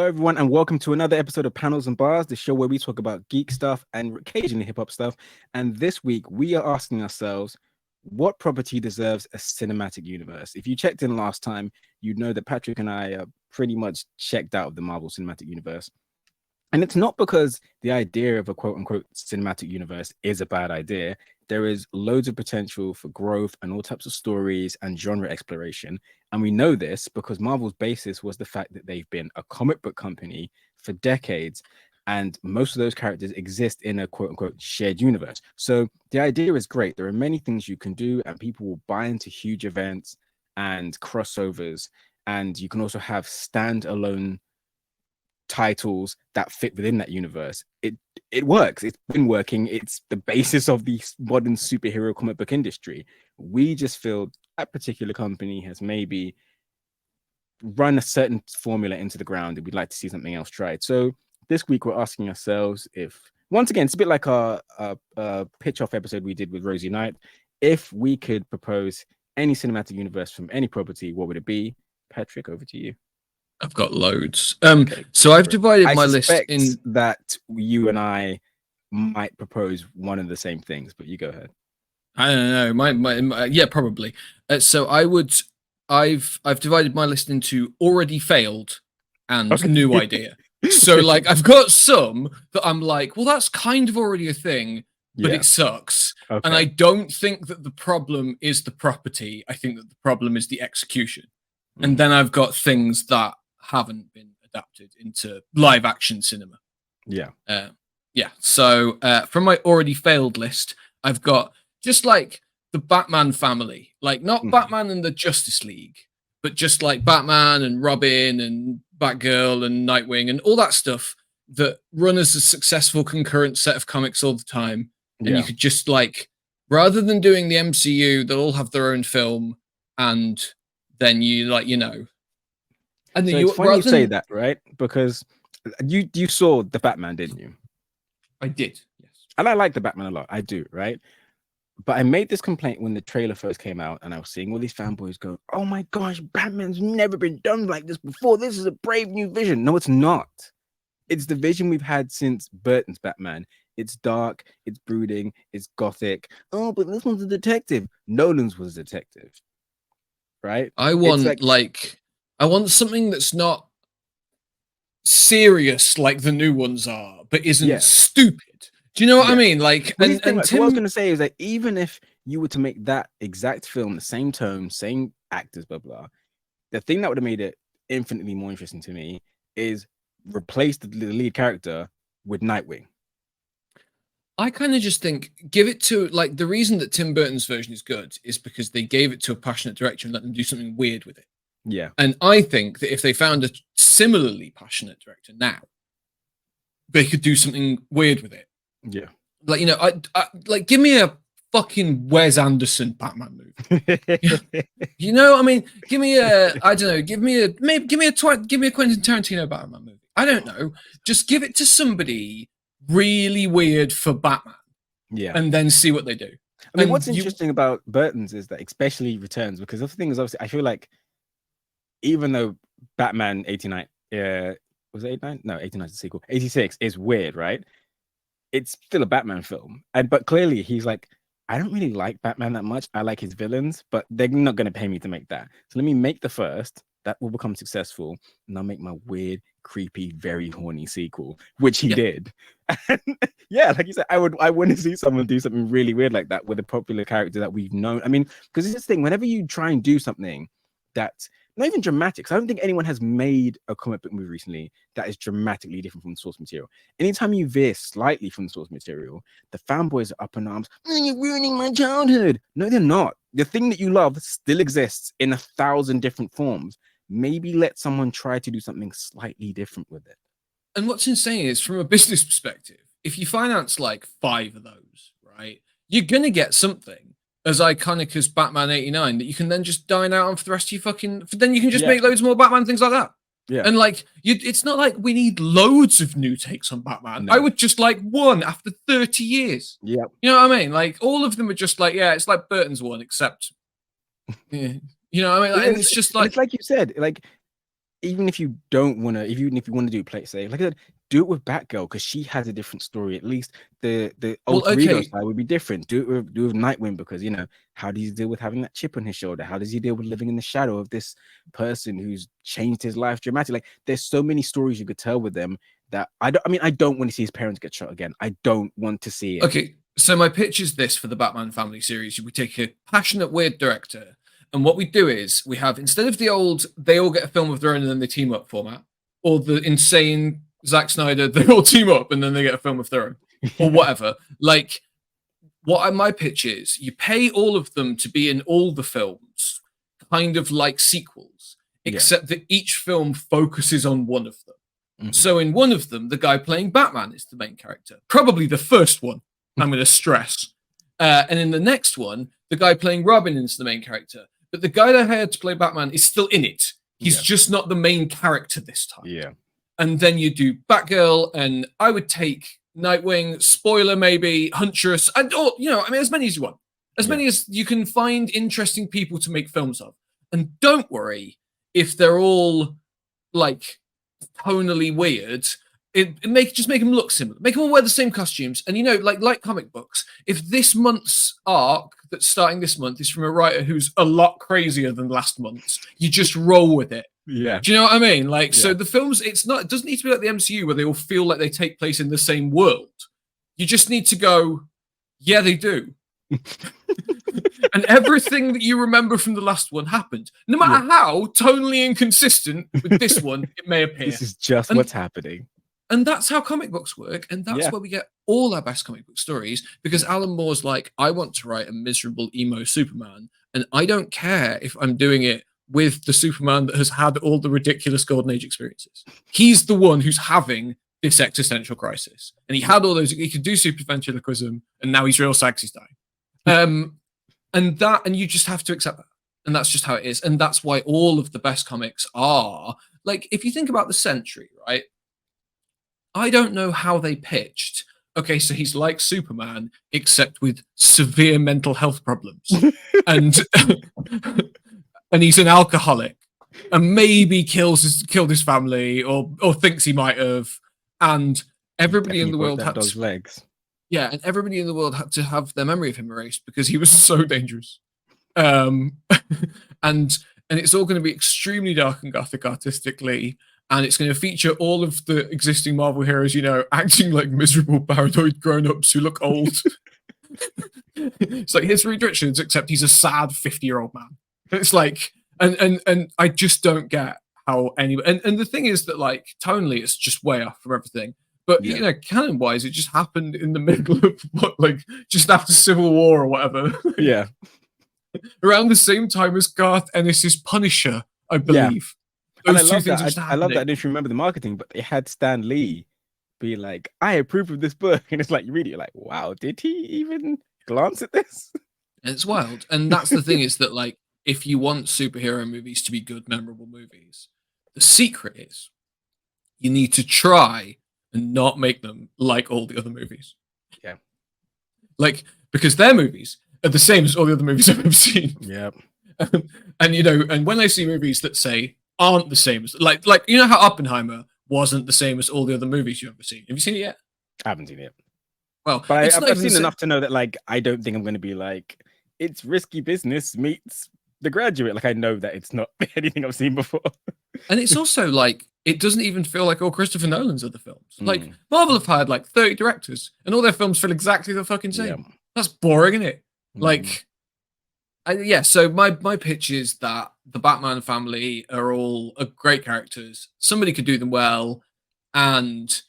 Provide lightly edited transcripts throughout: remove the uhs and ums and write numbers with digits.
everyone, and welcome to another episode of Panels and Bars, the show where we talk about geek stuff and occasionally hip hop stuff. And this week, we are asking ourselves, what property deserves a cinematic universe? If you checked in last time, you'd know that Patrick and I are pretty much checked out of the Marvel Cinematic Universe. And it's not because the idea of a quote unquote cinematic universe is a bad idea. There is loads of potential for growth and all types of stories and genre exploration. And we know this because Marvel's basis was the fact that they've been a comic book company for decades. And most of those characters exist in a quote unquote shared universe. So the idea is great. There are many things you can do, and people will buy into huge events and crossovers. And you can also have standalone titles that fit within that universe. It works. It's been working. It's the basis of the modern superhero comic book industry. We just feel that particular company has maybe run a certain formula into the ground and we'd like to see something else tried. So this week we're asking ourselves if, once again, it's a bit like our pitch off episode we did with Rosie Knight. If we could propose any cinematic universe from any property, what would it be? Patrick, over to you. I've got loads. So I've divided my list in that you and I might propose one of the same things, but you go ahead. I don't know. Yeah, probably. So I've divided my list into already failed and new idea. So like I've got some that I'm like, well, that's kind of already a thing, but it sucks. Okay. And I don't think that the problem is the property. I think that the problem is the execution. And then I've got things that haven't been adapted into live action cinema. So from my already failed list, I've got just like the Batman family, like not Batman and the Justice League, but just like Batman and Robin and Batgirl and Nightwing and all that stuff that run as a successful concurrent set of comics all the time. And you could just like, rather than doing the MCU, they'll all have their own film, and then you like, you know. And then so it's funny you say that, right? Because you saw the Batman, didn't you? I did, yes. And I like the Batman a lot. I do, right? But I made this complaint when the trailer first came out, and I was seeing all these fanboys go, "Oh my gosh, Batman's never been done like this before. This is a brave new vision." No, it's not. It's the vision we've had since Burton's Batman. It's dark, it's brooding, it's gothic. Oh, but this one's a detective. Nolan's was a detective, right? I want I want something that's not serious like the new ones are, but isn't stupid. Do you know what I mean? Like, what I was going to say is that even if you were to make that exact film, the same tone, same actors, blah, blah, the thing that would have made it infinitely more interesting to me is replace the lead character with Nightwing. I kind of just think, give it to, like, the reason that Tim Burton's version is good is because they gave it to a passionate director and let them do something weird with it. Yeah. And I think that if they found a similarly passionate director now, they could do something weird with it. Yeah. Like, you know, I like, give me a fucking Wes Anderson Batman movie. You know, I mean, give me a, I don't know, give me a Quentin Tarantino Batman movie. I don't know. Just give it to somebody really weird for Batman. Yeah. And then see what they do. I mean, what's interesting about Burton's is that, especially Returns, because the thing is, obviously, I feel like even though Batman 89, was it 89? No, 89 is the sequel. 86 is weird, right? It's still a Batman film. But clearly he's like, I don't really like Batman that much. I like his villains, but they're not going to pay me to make that. So let me make the first that will become successful, and I'll make my weird, creepy, very horny sequel, which he did. And yeah, like you said, I want to see someone do something really weird like that with a popular character that we've known. I mean, because it's this thing, whenever you try and do something that's not even dramatic, so I don't think anyone has made a comic book movie recently that is dramatically different from the source material. Anytime you veer slightly from the source material, the fanboys are up in arms. You're ruining my childhood. No, they're not. The thing that you love still exists in 1,000 different forms. Maybe let someone try to do something slightly different with it. And what's insane is, from a business perspective, if you finance like 5 of those, right, you're going to get something as iconic as Batman 89 that you can then just dine out on for the rest of your fucking, then you can just make loads more Batman things like that. Yeah. And like, it's not like we need loads of new takes on Batman. No. I would just like one after 30 years. Yeah. You know what I mean? Like, all of them are just like, yeah, it's like Burton's one, except, you know what I mean? Like, it's just like, it's like you said, like, even if you don't want to, even if you want to do play safe, like I said, do it with Batgirl because she has a different story. At least the Well, alter ego okay, side would be different. Do it with Nightwing because how does he deal with having that chip on his shoulder? How does he deal with living in the shadow of this person who's changed his life dramatically? Like there's so many stories you could tell with them that I don't. I mean, I don't want to see his parents get shot again. I don't want to see it. okay. So my pitch is this for the Batman family series: we take a passionate, weird director, and what we do is we have, instead of the old they all get a film of their own and then they team up format, or the insane Zack Snyder they all team up and then they get a film of their own, or whatever. Like my pitch is, you pay all of them to be in all the films, kind of like sequels, Yeah. except that each film focuses on one of them. Mhm. So in one of them, the guy playing Batman is the main character, probably the first one. I'm going to stress. And in the next one, the guy playing Robin is the main character, but the guy they hired to play Batman is still in it. He's Yeah. just not the main character this time. Yeah. And then you do Batgirl, and I would take Nightwing, spoiler maybe, Huntress, and as many as you want, as many as you can find interesting people to make films of. And don't worry if they're all like tonally weird. Just make them look similar. Make them all wear the same costumes. And like comic books, if this month's arc that's starting this month is from a writer who's a lot crazier than last month's, you just roll with it. Yeah. Do you know what I mean? Like, Yeah. so the films, it doesn't need to be like the MCU where they all feel like they take place in the same world. You just need to go, yeah, they do. And everything that you remember from the last one happened. No matter how tonally inconsistent with this one it may appear. This is just what's happening. And that's how comic books work. And that's where we get all our best comic book stories, because Alan Moore's like, I want to write a miserable emo Superman. And I don't care if I'm doing it with the Superman that has had all the ridiculous Golden Age experiences. He's the one who's having this existential crisis. And he had all those, he could do super ventriloquism, and now he's real sad 'cause he's dying. And you just have to accept that. And that's just how it is. And that's why all of the best comics are, like, if you think about the Century, right? I don't know how they pitched, okay, so he's like Superman, except with severe mental health problems. and and he's an alcoholic, and maybe killed his family, or thinks he might have. And everybody in the world had those legs. Yeah, and everybody in the world had to have their memory of him erased because he was so dangerous. And it's all going to be extremely dark and gothic artistically, and it's going to feature all of the existing Marvel heroes, acting like miserable, paranoid grown-ups who look old. It's like, here's Reed Richards, except he's a sad 50-year-old man. It's like, and I just don't get how anyone. And the thing is that, like, tonally, it's just way off from everything. But canon-wise, it just happened in the middle of just after Civil War or whatever. Yeah. Around the same time as Garth Ennis's Punisher, I believe. And I love that. I love that. I didn't remember the marketing, but they had Stan Lee be like, "I approve of this book," and it's like you read it, you're like, "Wow, did he even glance at this?" And it's wild. And that's the thing, is that, like, if you want superhero movies to be good, memorable movies, the secret is you need to try and not make them like all the other movies. Yeah. Like, because their movies are the same as all the other movies I've ever seen. Yeah. And when I see movies that say aren't the same as, like how Oppenheimer wasn't the same as all the other movies you've ever seen. Have you seen it yet? I haven't seen it. Well, but I've seen enough to know that, like, I don't think I'm going to be like, it's Risky Business meets The Graduate. Like, I know that it's not anything I've seen before. And it's also like, it doesn't even feel like all Christopher Nolan's other films. Like, Marvel have hired like 30 directors, and all their films feel exactly the fucking same. Yeah. That's boring, isn't it? Like, so my pitch is that the Batman family are all great characters. Somebody could do them well, and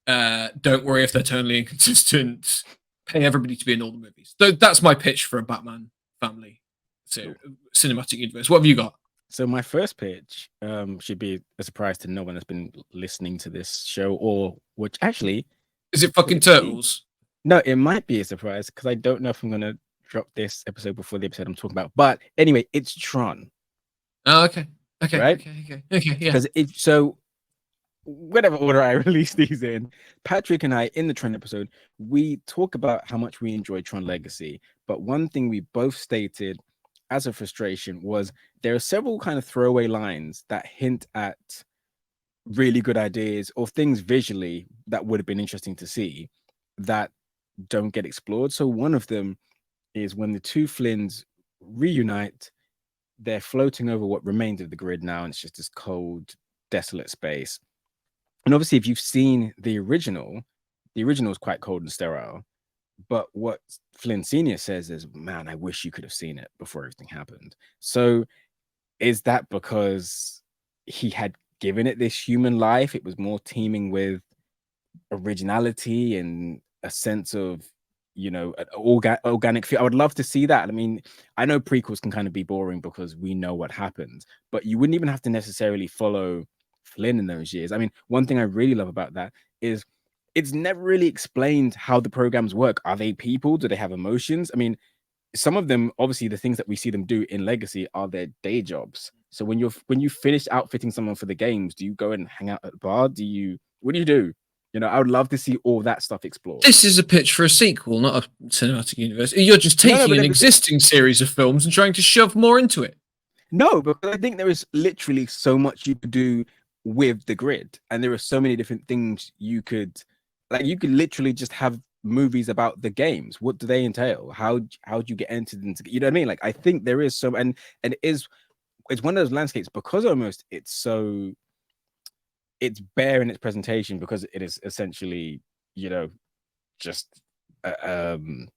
don't worry if they're totally inconsistent. Pay everybody to be in all the movies. So that's my pitch for a Batman family cinematic universe. What have you got? So my first pitch should be a surprise to no one that's been listening to this show, or which actually is it fucking Turtles? No, it might be a surprise because I don't know if I'm gonna drop this episode before the episode I'm talking about. But anyway, it's Tron. Oh, okay. Right? Okay, yeah. Because so whatever order I release these in, Patrick and I, in the Tron episode, we talk about how much we enjoy Tron Legacy. But one thing we both stated, as a frustration was there are several kind of throwaway lines that hint at really good ideas or things visually that would have been interesting to see that don't get explored. So one of them is when the two Flynns reunite, they're floating over what remains of the grid now, and it's just this cold, desolate space. And obviously, if you've seen the original is quite cold and sterile. But what Flynn Sr. says is, man, I wish you could have seen it before everything happened. So is that because he had given it this human life? It was more teeming with originality and a sense of, an organic feel. I would love to see that. I mean, I know prequels can kind of be boring because we know what happens, but you wouldn't even have to necessarily follow Flynn in those years. I mean, one thing I really love about that is it's never really explained how the programs work. Are they people? Do they have emotions? I mean, some of them, obviously, the things that we see them do in Legacy are their day jobs. So when you finish outfitting someone for the games, do you go and hang out at the bar? What do you do? I would love to see all that stuff explored. This is a pitch for a sequel, not a cinematic universe. You're just taking an existing series of films and trying to shove more into it. No, because I think there is literally so much you could do with the grid, and there are so many different things you could literally just have movies about the games. What do they entail? How do you get entered into, you know what I mean? Like, I think there is so, and it's one of those landscapes because almost it's bare in its presentation because it is essentially, just it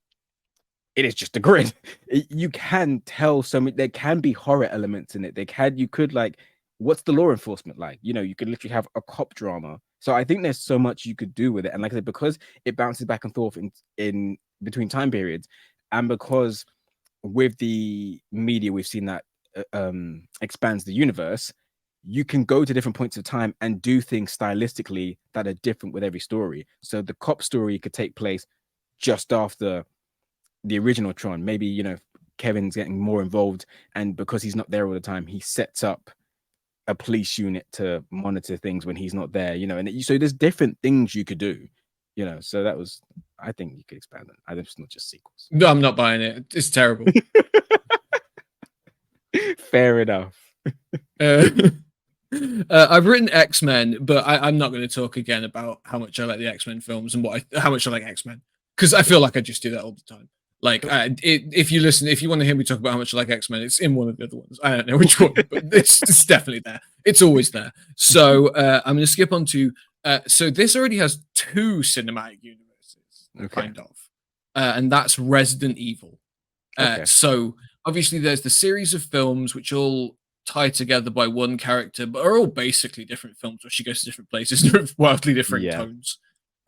is just a grid. You can tell so many, there can be horror elements in it. You could like, what's the law enforcement like? You could literally have a cop drama. So I think there's so much you could do with it. And like I said, because it bounces back and forth in between time periods, and because with the media, we've seen that expands the universe, you can go to different points of time and do things stylistically that are different with every story. So the cop story could take place just after the original Tron. Maybe, Kevin's getting more involved, and because he's not there all the time, he sets up a police unit to monitor things when he's not there, and so there's different things you could do, so that was, I think you could expand it. It's not just sequels. No, I'm not buying it. It's terrible. Fair enough. I've written X-Men, but I'm not going to talk again about how much I like the X-Men films and how much I like X-Men, because I feel like I just do that all the time. Like, if you want to hear me talk about how much I like X-Men, it's in one of the other ones. I don't know which one, but it's definitely there. It's always there. So I'm going to skip on to. So this already has 2 cinematic universes, kind of, and that's Resident Evil. So obviously there's the series of films which all tie together by one character, but are all basically different films where she goes to different places, wildly different tones.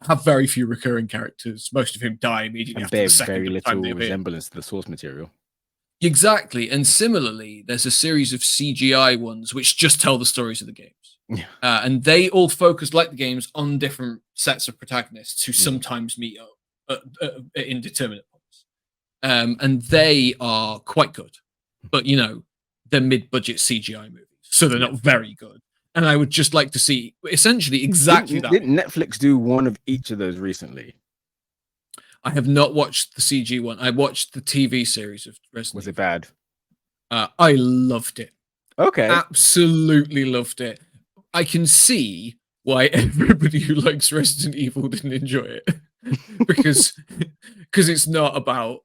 Have very few recurring characters, most of whom die immediately after the second very time little resemblance to the source material. Exactly. And similarly, there's a series of CGI ones which just tell the stories of the games. And they all focus, like the games, on different sets of protagonists who sometimes meet up at indeterminate points. And they are quite good. But, they're mid-budget CGI movies, so they're not very good. And I would just like to see essentially exactly that. Didn't Netflix do one of each of those recently? I have not watched the CG one. I watched the TV series of Resident Evil. Was it bad? I loved it. Okay. Absolutely loved it. I can see why everybody who likes Resident Evil didn't enjoy it. because it's not about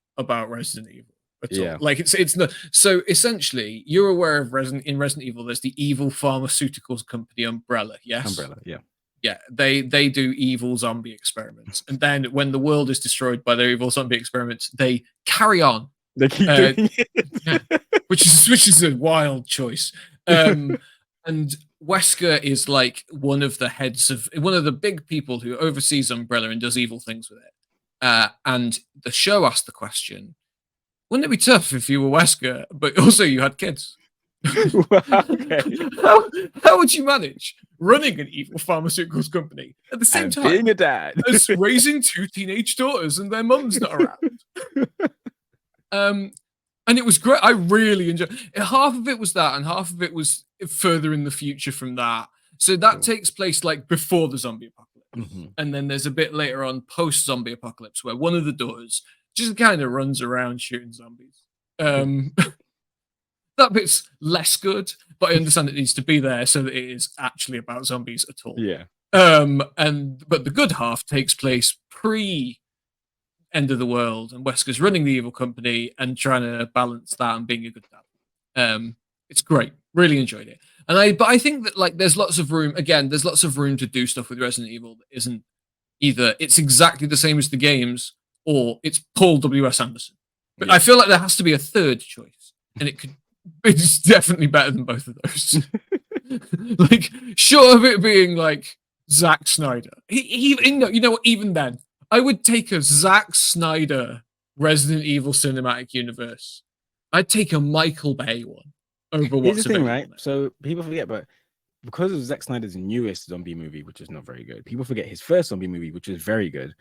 Resident Evil. All. Like it's not. So essentially, you're aware of Resident Evil. There's the evil pharmaceuticals company Umbrella. Yes, Umbrella. Yeah. They do evil zombie experiments, and then when the world is destroyed by their evil zombie experiments, they carry on. They keep doing it, which is a wild choice. And Wesker is like one of the big people who oversees Umbrella and does evil things with it. And the show asked the question, wouldn't it be tough if you were Wesker, but also you had kids? How would you manage running an evil pharmaceuticals company at the same time being a dad as raising 2 teenage daughters and their mum's not around? And it was great. I really enjoyed it. Half of it was that, and half of it was further in the future from that. So that takes place like before the zombie apocalypse. And then there's a bit later on post-zombie apocalypse where one of the daughters just kind of runs around shooting zombies. that bit's less good, but I understand it needs to be there so that it is actually about zombies at all. Yeah. But the good half takes place pre end of the world, and Wesker's running the evil company and trying to balance that and being a good dad. It's great. Really enjoyed it. But I think that like there's lots of room. Again, there's lots of room to do stuff with Resident Evil that isn't either it's exactly the same as the games or it's Paul W.S. Anderson. But I feel like there has to be a third choice, and it's definitely better than both of those. Like, short of it being like Zack Snyder, you know what? Even then, I would take a Zack Snyder Resident Evil cinematic universe. I'd take a Michael Bay one over what's Here's the thing, right? now. So people forget, but because of Zack Snyder's newest zombie movie, which is not very good, people forget his first zombie movie, which is very good.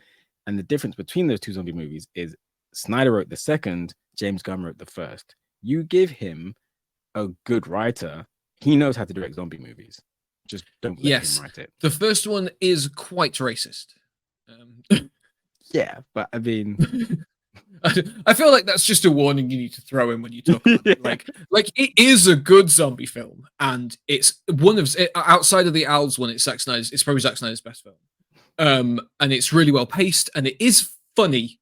And the difference between those two zombie movies is Snyder wrote the second, James Gunn wrote the first. You give him a good writer, he knows how to direct zombie movies. Just don't let him write it. The first one is quite racist. Yeah, but I mean, I feel like that's just a warning you need to throw in when you talk about it. Like it is a good zombie film, and it's one of outside of the Owls one. It's probably Zack Snyder's best film. And it's really well paced, and it is funny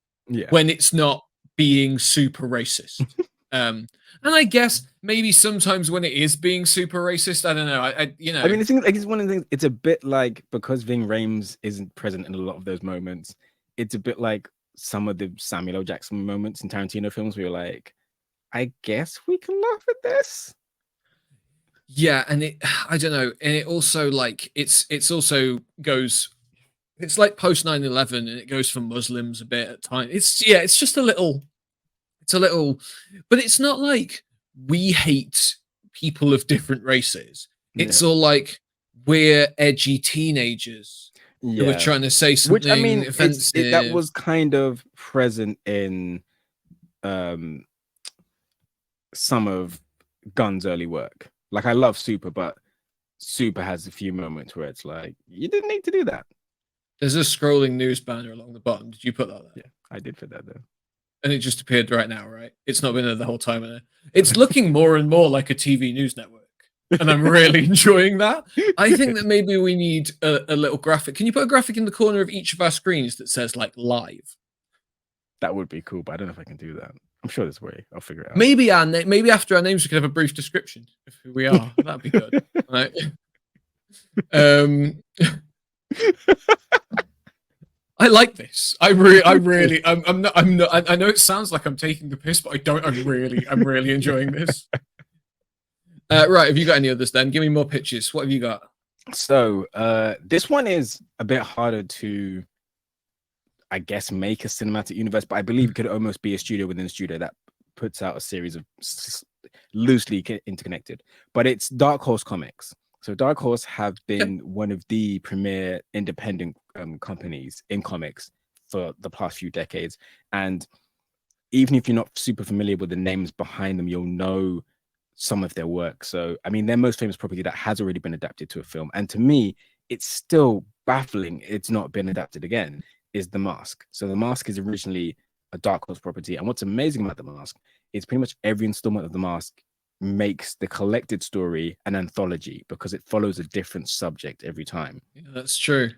when it's not being super racist. And I guess maybe sometimes when it is being super racist, I don't know. I mean, it's one of the things. It's a bit like because Ving Rhames isn't present in a lot of those moments. It's a bit like some of the Samuel L. Jackson moments in Tarantino films where you're like, I guess we can laugh at this. Yeah, and I don't know, and it also like it's also goes. It's like post 9/11, and it goes for Muslims a bit at times. It's just a little. It's a little, but it's not like we hate people of different races. It's all like we're edgy teenagers who are trying to say something which I mean, offensive. that was kind of present in some of Gunn's early work. Like I love Super, but Super has a few moments where it's like you didn't need to do that. There's a scrolling news banner along the bottom. Did you put that there? Yeah, I did put that there. And it just appeared right now, right? It's not been there the whole time. It's looking more and more like a TV news network. And I'm really enjoying that. I think that maybe we need a little graphic. Can you put a graphic in the corner of each of our screens that says like live? That would be cool, but I don't know if I can do that. I'm sure there's a way. I'll figure it out. Maybe after our names we could have a brief description of who we are. That'd be good. Right? I like this. I'm not. I know it sounds like I'm taking the piss, but I don't. I'm really enjoying this. Right. Have you got any others then? Give me more pitches. What have you got? So this one is a bit harder to, I guess, make a cinematic universe, but I believe it could almost be a studio within a studio that puts out a series of loosely interconnected. But it's Dark Horse Comics. So Dark Horse have been one of the premier independent companies in comics for the past few decades. And even if you're not super familiar with the names behind them, you'll know some of their work. So, I mean, their most famous property that has already been adapted to a film, and to me, it's still baffling it's not been adapted again, is The Mask. So The Mask is originally a Dark Horse property. And what's amazing about The Mask is pretty much every installment of The Mask makes the collected story an anthology because it follows a different subject every time. Yeah, that's true.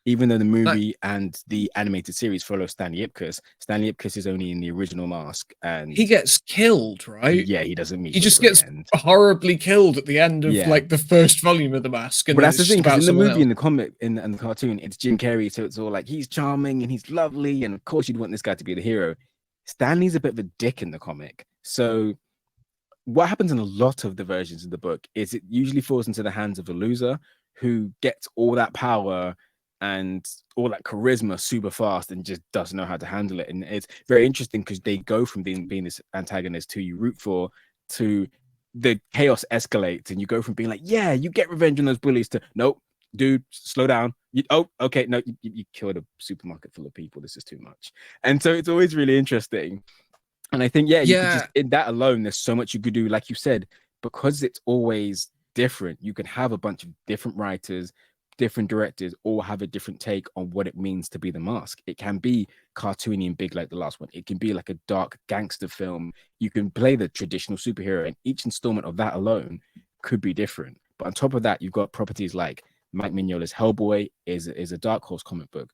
Even though the movie and the animated series follow Stanley Ipkiss is only in the original Mask, and he gets killed, right? Yeah, he doesn't meet. He just gets horribly killed at the end of like the first volume of The Mask. And that's the thing, because in the movie, in the comic, and the cartoon, it's Jim Carrey, so it's all like he's charming and he's lovely, and of course you'd want this guy to be the hero. Stanley's a bit of a dick in the comic, so what happens in a lot of the versions of the book is it usually falls into the hands of a loser who gets all that power and all that charisma super fast and just doesn't know how to handle it. And it's very interesting because they go from being this antagonist who you root for to the chaos escalates, and you go from being like, yeah, you get revenge on those bullies, to nope, dude, slow down. Okay, no, you killed a supermarket full of people. This is too much. And so it's always really interesting. And I think, you could just, in that alone, there's so much you could do. Like you said, because it's always different, you can have a bunch of different writers, different directors all have a different take on what it means to be the Mask. It can be cartoony and big like the last one. It can be like a dark gangster film. You can play the traditional superhero, and each installment of that alone could be different. But on top of that, you've got properties like Mike Mignola's Hellboy is a Dark Horse comic book.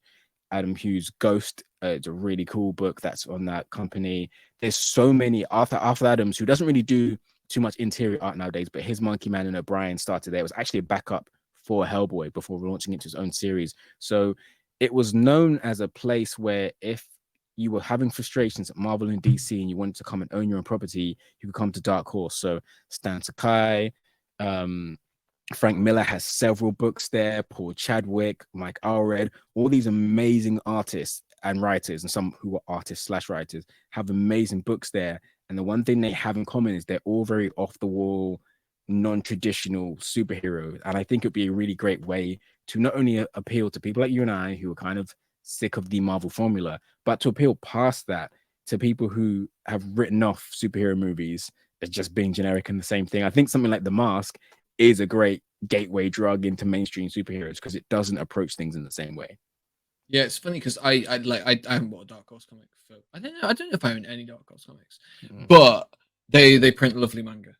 Adam Hughes' Ghost, it's a really cool book that's on that company. There's so many. Arthur Adams, who doesn't really do too much interior art nowadays, but his Monkey Man and O'Brien started there. It was actually a backup for Hellboy before launching into his own series. So it was known as a place where if you were having frustrations at Marvel and DC and you wanted to come and own your own property, you could come to Dark Horse. So Stan Sakai, Frank Miller has several books there, Paul Chadwick, Mike Allred, all these amazing artists and writers, and some who are artists slash writers, have amazing books there. And the one thing they have in common is they're all very off the wall, non-traditional superheroes. And I think it'd be a really great way to not only appeal to people like you and I who are kind of sick of the Marvel formula, but to appeal past that to people who have written off superhero movies as just being generic and the same thing. I think something like The Mask is a great gateway drug into mainstream superheroes because it doesn't approach things in the same way. Yeah, it's funny because I haven't bought a Dark Horse comic for I don't know if I own any Dark Horse comics, but they print lovely manga.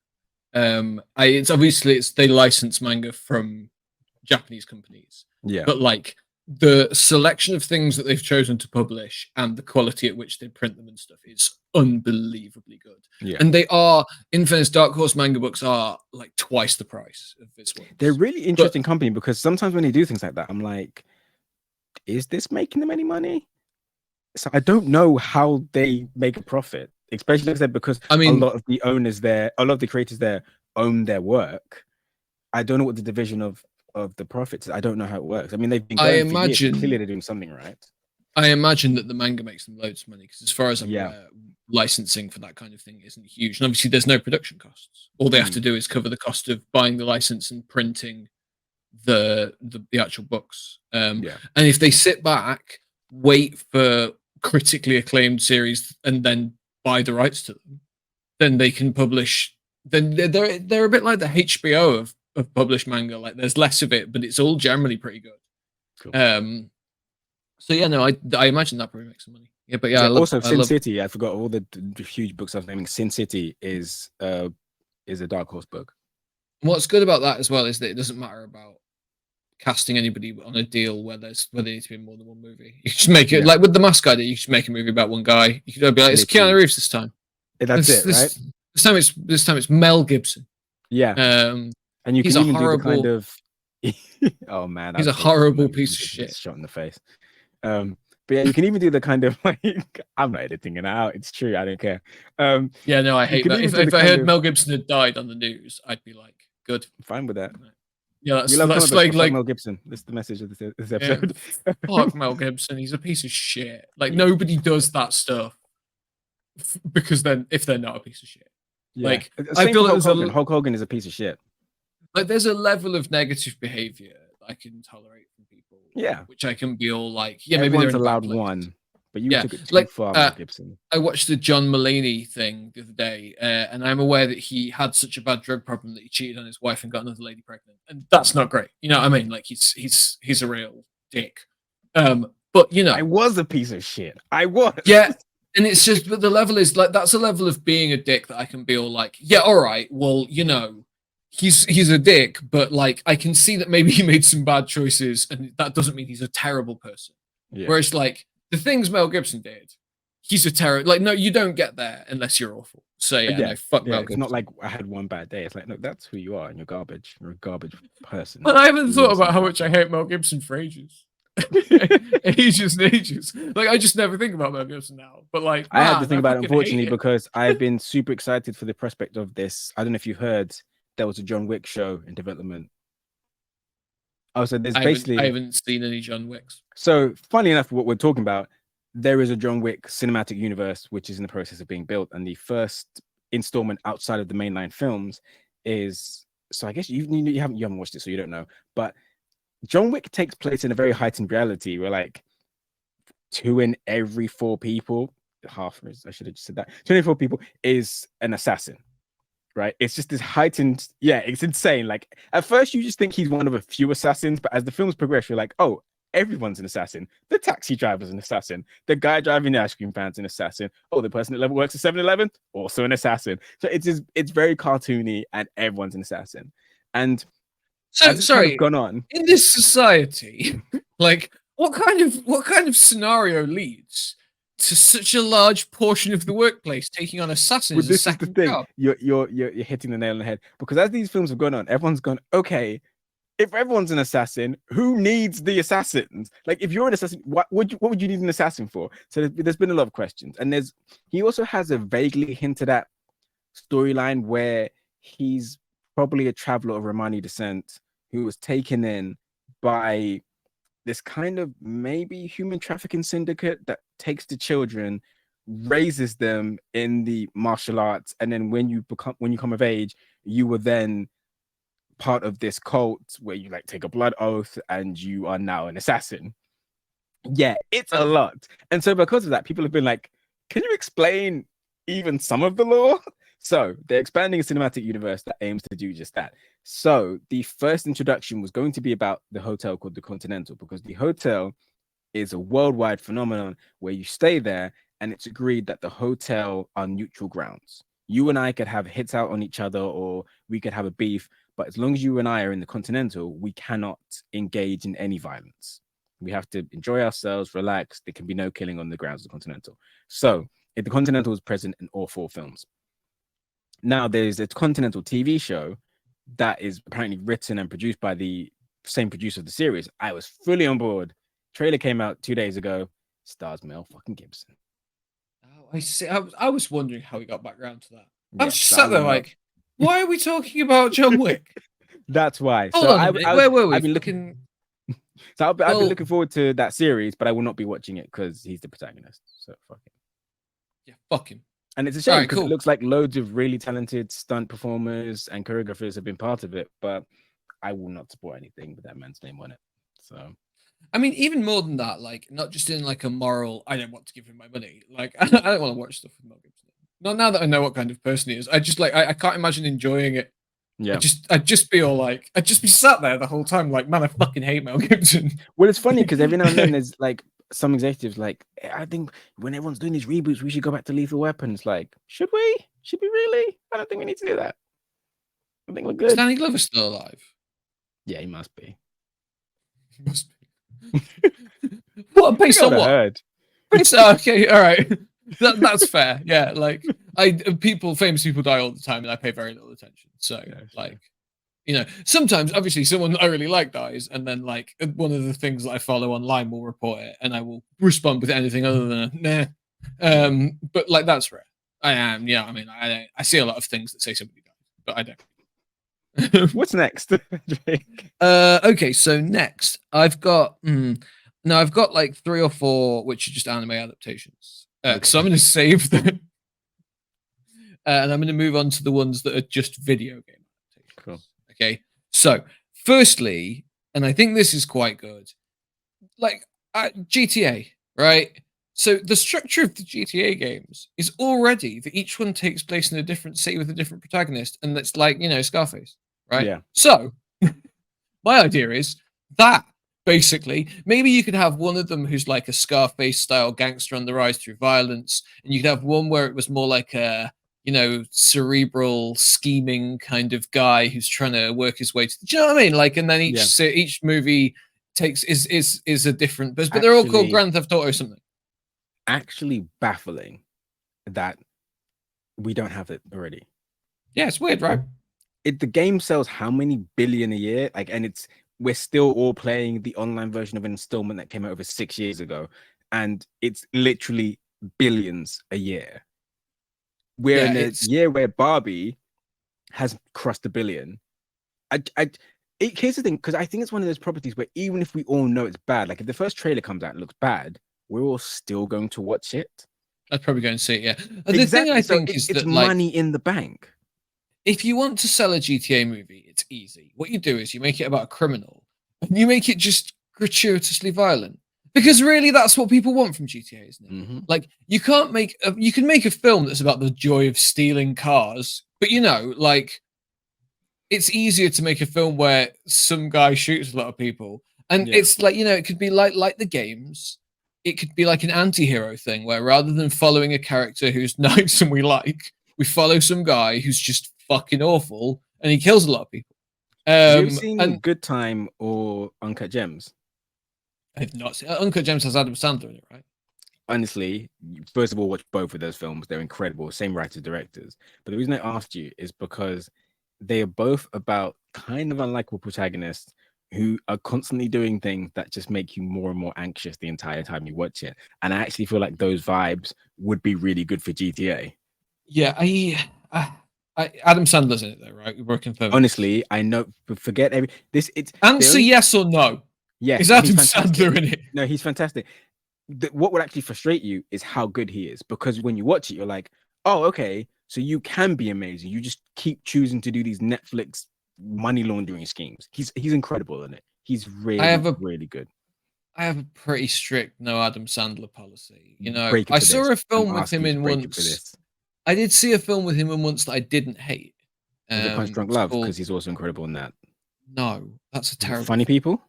It's obviously they license manga from Japanese companies. Yeah, but like the selection of things that they've chosen to publish and the quality at which they print them and stuff is unbelievably good. Yeah, and they are, in fairness, Dark Horse manga books are like twice the price of this one. they're really interesting company because sometimes when they do things like that, I'm like, is this making them any money? So I don't know how they make a profit, especially like I said, because I mean, a lot of the owners there, a lot of the creators there own their work. I don't know what the division of the profits. I don't know how it works. I mean, they've been going for years. Clearly they're doing something right. I imagine that the manga makes them loads of money because, as far as I'm aware, licensing for that kind of thing isn't huge. And obviously, there's no production costs. All they have to do is cover the cost of buying the license and printing the actual books. And if they sit back, wait for critically acclaimed series, and then buy the rights to them, then they can publish. Then they're a bit like the HBO of published manga. Like there's less of it, but it's all generally pretty good. Cool. So yeah, no, I imagine that probably makes some money. Yeah, but yeah, also Sin City. I forgot all the huge books I was naming. Sin City is a Dark Horse book. What's good about that as well is that it doesn't matter about casting anybody on a deal where there needs to be more than one movie. You just make it like with the Mask idea. You just make a movie about one guy. You could be like, it's Keanu Reeves this time. That's it, right? This time it's Mel Gibson. Yeah. And you can even do the kind of oh man, he's a horrible piece of shit. Shot in the face. But yeah, you can even do the kind of like, I'm not editing it out. It's true. I don't care. Yeah, no, I hate that. If I heard Mel Gibson had died on the news, I'd be like, good. I'm fine with that. Yeah, that's like Mel Gibson. That's the message of this episode. Yeah, fuck Mel Gibson. He's a piece of shit. Like nobody does that stuff because then if they're not a piece of shit. Yeah. Like I feel like Hulk Hogan is a piece of shit. Like there's a level of negative behavior I can tolerate from people. Yeah, which I can be all like, yeah, maybe everyone's they're allowed one, but you took it too far, Mel Gibson. I watched the John Mulaney thing the other day, and I'm aware that he had such a bad drug problem that he cheated on his wife and got another lady pregnant, and that's not great. You know what I mean? Like he's a real dick. But you know, I was a piece of shit. I was. Yeah. And it's just, but the level is like, that's a level of being a dick that I can be all like, yeah, all right, well, you know, he's a dick, but like, I can see that maybe he made some bad choices, and that doesn't mean he's a terrible person. Yeah. Whereas like, the things Mel Gibson did, he's a terrible, like, no, you don't get there unless you're awful. So yeah, no, fuck Mel Gibson. It's not like I had one bad day. It's like, no, that's who you are, and you're garbage. You're a garbage person. But I haven't thought about how much I hate Mel Gibson for ages. ages and ages. Like I just never think about Mel Gibson now. But like I had to think about it, unfortunately, because I've been super excited for the prospect of this. I don't know if you heard there was a John Wick show in development. Oh, so there's basically I haven't seen any John Wicks. So funny enough, what we're talking about, there is a John Wick cinematic universe which is in the process of being built, and the first installment outside of the mainline films is, so I guess you haven't watched it, so you don't know, but John Wick takes place in a very heightened reality where like 2 in every 4 people, I should have just said that, 2 in 4 people is an assassin. right? It's just this heightened, yeah, it's insane. Like at first you just think he's one of a few assassins, but as the films progress, you're like, oh, everyone's an assassin. The taxi driver's an assassin. The guy driving the ice cream van's an assassin. Oh, the person that works at 7-Eleven, also an assassin. So it's very cartoony and everyone's an assassin. And So as it's kind of sorry, gone on, in this society, like what kind of scenario leads to such a large portion of the workplace taking on assassin well, as a this is the second thing. job? You're hitting the nail on the head because as these films have gone on, everyone's gone, okay, if everyone's an assassin, who needs the assassins? Like, if you're an assassin, what would you need an assassin for? So there's been a lot of questions, and he also has a vaguely hinted at storyline where he's probably a traveler of Romani descent who was taken in by this kind of maybe human trafficking syndicate that takes the children, raises them in the martial arts, and then when you come of age, you were then part of this cult where you like take a blood oath and you are now an assassin. Yeah, it's a lot. And so because of that, people have been like, can you explain even some of the lore? So they're expanding a cinematic universe that aims to do just that. So the first introduction was going to be about the hotel called the Continental, because the hotel is a worldwide phenomenon where you stay there and it's agreed that the hotel are neutral grounds. You and I could have hits out on each other or we could have a beef, but as long as you and I are in the Continental, we cannot engage in any violence. We have to enjoy ourselves, relax. There can be no killing on the grounds of the Continental. So if the Continental is present in all 4 films. Now there's a Continental TV show that is apparently written and produced by the same producer of the series. I was fully on board. Trailer came out 2 days ago. Stars Mel fucking Gibson. Oh, I see. I was wondering how we got back around to that. I was Yes, just I sat there will not. like, why are we talking about John Wick? That's why. Hold So on a minute. Where were we? I've been looking. I've been looking forward to that series, but I will not be watching it because he's the protagonist. So fuck it. Yeah, fuck him. And it's a shame because cool. it looks like loads of really talented stunt performers and choreographers have been part of it, but I will not support anything with that man's name on it. So I mean, even more than that, like not just in like a moral, I don't want to give him my money. Like I don't want to watch stuff with Mel Gibson. Not now that I know what kind of person he is. I just like I can't imagine enjoying it. yeah. I'd just be all like I'd just be sat there the whole time like, man, I fucking hate Mel Gibson. Well, it's funny because every now and then there's like some executives like, I think when everyone's doing these reboots, we should go back to Lethal Weapon. It's like, should we? Should we really? I don't think we need to do that. I think we're good. Is Danny Glover still alive? Yeah, he must be. He must be. What based on what? Heard. Okay, all right. That's fair. Yeah, like famous people die all the time, and I pay very little attention. So, yeah, like, you know, sometimes obviously someone I really like dies, and then like one of the things that I follow online will report it, and I will respond with anything other than nah. But like that's rare. I mean, I see a lot of things that say somebody died, but I don't. What's next? Okay, so next I've got I've got like 3 or 4 which are just anime adaptations. Okay. So I'm going to save them, and I'm going to move on to the ones that are just video game adaptations. Cool. Okay, so firstly, and I think this is quite good, like GTA, right? So the structure of the GTA games is already that each one takes place in a different city with a different protagonist, and that's like, you know, Scarface, right? Yeah. So my idea is that basically maybe you could have one of them who's like a Scarface style gangster on the rise through violence, and you could have one where it was more like a, you know, cerebral scheming kind of guy who's trying to work his way to the, do you know what I mean? Like, and then each movie takes is a different, but they're all called Grand Theft Auto or something. Actually baffling that we don't have it already. Yeah, it's weird, right? The game sells how many billion a year? Like, and we're still all playing the online version of an installment that came out over 6 years ago, and it's literally billions a year. We're in a year where Barbie has crossed $1 billion. Here's the thing, because I think it's one of those properties where even if we all know it's bad, like if the first trailer comes out and looks bad, we're all still going to watch it. I'd probably go and see it, yeah. And the thing I think is it's that like, money in the bank. If you want to sell a GTA movie, it's easy. What you do is you make it about a criminal, and you make it just gratuitously violent. Because really, that's what people want from GTA, isn't it? Hmm. Like, you can't make you can make a film that's about the joy of stealing cars, but like it's easier to make a film where some guy shoots a lot of people, and Yeah. it's like it could be like the games. It could be like an anti-hero thing where rather than following a character who's nice and we like, we follow some guy who's just fucking awful and he kills a lot of people. Have you ever seen And Good Time or Uncut Gems? I've not seen Uncut James has Adam Sandler in it, right? Honestly, first of all, watch both of those films. They're incredible, same writers, directors. But the reason I asked you is because they are both about kind of unlikable protagonists who are constantly doing things that just make you more and more anxious the entire time you watch it. And I actually feel like those vibes would be really good for GTA. Yeah, Adam Sandler's in it though, right? We're confirming this. Honestly, I know, but forget every this. It's the Answer only yes or no. yes, Is and he's Adam fantastic. Sandler in it? No, he's fantastic. What would actually frustrate you is how good he is, because when you watch it, you're like, oh, okay, so you can be amazing. You just keep choosing to do these Netflix money laundering schemes. He's incredible in it. He's I really, have a really good. I have a pretty strict no Adam Sandler policy. Break it I for this. saw a I'm film with asking him you to in break it for once. this. I did see a film with him in once that I didn't hate. Was it Punch Drunk It's Love? called Because he's also incredible in that. No, that's a Was it terrible Funny film. People?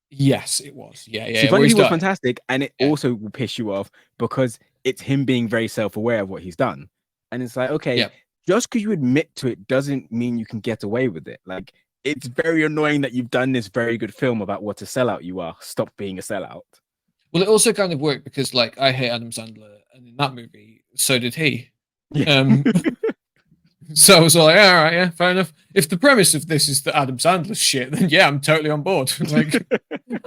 Yes, it was. Yeah, See, where Funny he's People was dying. fantastic, and it Yeah, also will piss you off because it's him being very self-aware of what he's done. And it's like, okay, yeah. just because you admit to it doesn't mean you can get away with it. Like, it's very annoying that you've done this very good film about what a sellout you are. Stop being a sellout. Well, it also kind of worked because, like, I hate Adam Sandler, and in that movie, so did he. Yeah. Um, so I was like, all right, yeah, fair enough. If the premise of this is that Adam Sandler's shit, then yeah, I'm totally on board. Like,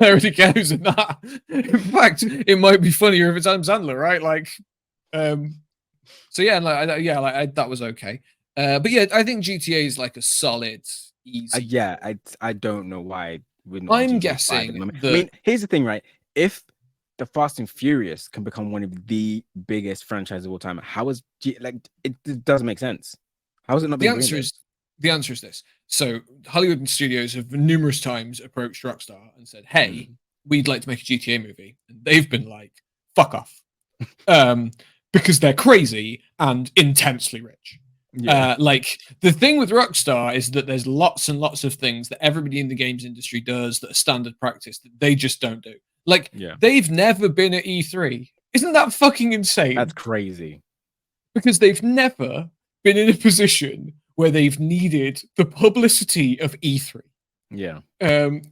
I already get who's in that. In fact, it might be funnier if it's Adam Sandler, right? Like, so yeah, that was okay. But yeah, I think GTA is like a solid, easy. Yeah, I don't know why we're not on I'm GTA 5 at the guessing moment. I that mean, here's the thing, right? If the Fast and Furious can become one of the biggest franchises of all time, how is like it doesn't make sense? How has it not the been answer greenlit? is the answer is this. So Hollywood studios have numerous times approached Rockstar and said, "Hey, Mm. we'd like to make a GTA movie," and they've been like, "Fuck off," um, because they're crazy and intensely rich. Yeah, Like the thing with Rockstar is that there's lots and lots of things that everybody in the games industry does that are standard practice that they just don't do. Like yeah, they've never been at E3. Isn't that fucking that's insane? crazy. Because they've never been in a position where they've needed the publicity of E3. Yeah, Um,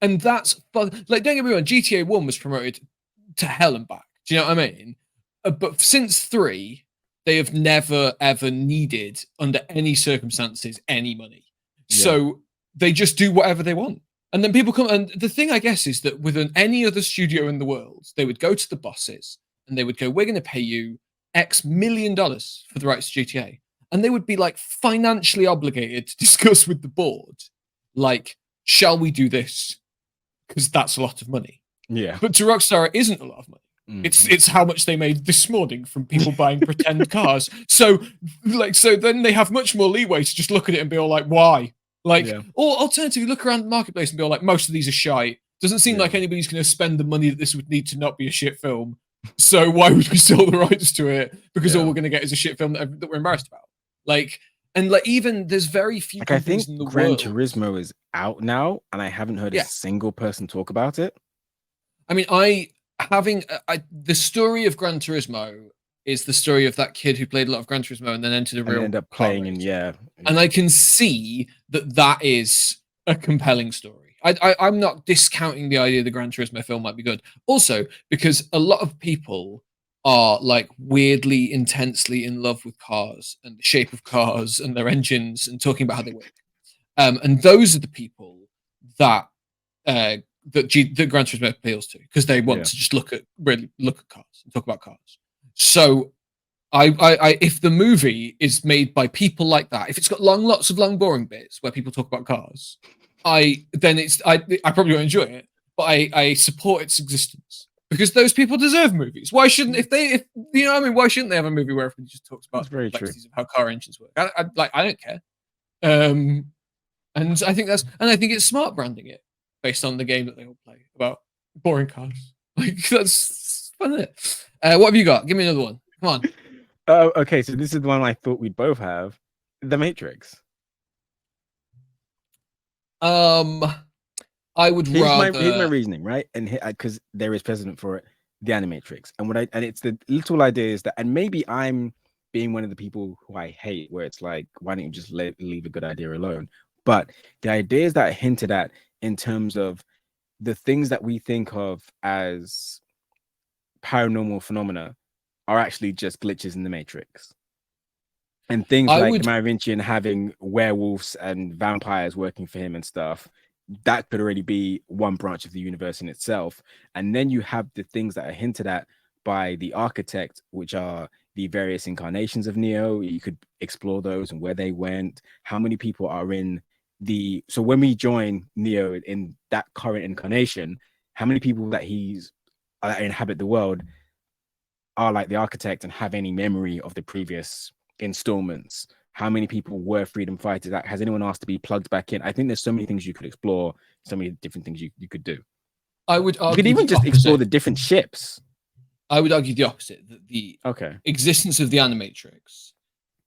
and that's fun. Like, don't get me wrong, GTA 1 was promoted to hell and back. Do you know what I mean? But since 3, they have never ever needed, under any circumstances, any money. yeah, So they just do whatever they want. And then people come, and the thing I guess is that with any other studio in the world, they would go to the bosses and they would go, "We're going to pay you X million dollars for the rights to GTA," and they would be like financially obligated to discuss with the board, like, "Shall we do this? Because that's a lot of money." yeah. But to Rockstar, it isn't a lot of money. Mhm. It's how much they made this morning from people buying pretend cars. So then they have much more leeway to just look at it and be all like, why? Like, Yeah, or alternatively, look around the marketplace and be all like, most of these are shite. Doesn't seem yeah, like anybody's going to spend the money that this would need to not be a shit film. So why would we sell the rights to it? Because all yeah. we're going to get is a shit film that we're embarrassed about. Like, and like even there's very few Like I companies think in the Gran world. Turismo is out now, and I haven't heard a Yeah, single person talk about it. I mean, the story of Gran Turismo is the story of that kid who played a lot of Gran Turismo and then entered a And then real end up car playing in race. yeah, And I can see that that is a compelling story. I'm not discounting the idea the Gran Turismo film might be good. Also, because a lot of people are like weirdly intensely in love with cars and the shape of cars and their engines and talking about how they work. And those are the people that uh, that Gran Turismo appeals to because they want yeah, to just really look at cars and talk about cars. So if the movie is made by people like that, if it's got lots of long, boring bits where people talk about cars, I probably won't enjoy it, but I support its existence because those people deserve movies. Why shouldn't if you know what I mean? Why shouldn't they have a movie where everybody just talks that's about the very true. complexities of how car engines work? I don't care. Um, and I think it's smart branding it based on the game that they all play about boring cars. Like that's fun, isn't it? What have you got? Give me another one. Come on. Oh, okay. So this is the one I thought we'd both have. The Matrix. Um, I would Here's my rather. reasoning, right? And because there is precedent for it, the Animatrix, and it's the little ideas that, and maybe I'm being one of the people who I hate, where it's like, why don't you just leave a good idea alone? But the ideas that are hinted at in terms of the things that we think of as paranormal phenomena are actually just glitches in the Matrix. And things I like the would. Merovingian having werewolves and vampires working for him and stuff, that could already be one branch of the universe in itself. And then you have the things that are hinted at by the architect, which are the various incarnations of Neo. You could explore those and where they went, how many people are in the. So when we join Neo in that current incarnation, how many people that he's inhabit the world are like the architect and have any memory of the previous installments? How many people were freedom fighters? Has anyone asked to be plugged back in? I think there's so many things you could explore, so many different things you could do. I would You could argue even the just explore opposite. the different ships. I would argue the opposite. That the Okay. existence of the Animatrix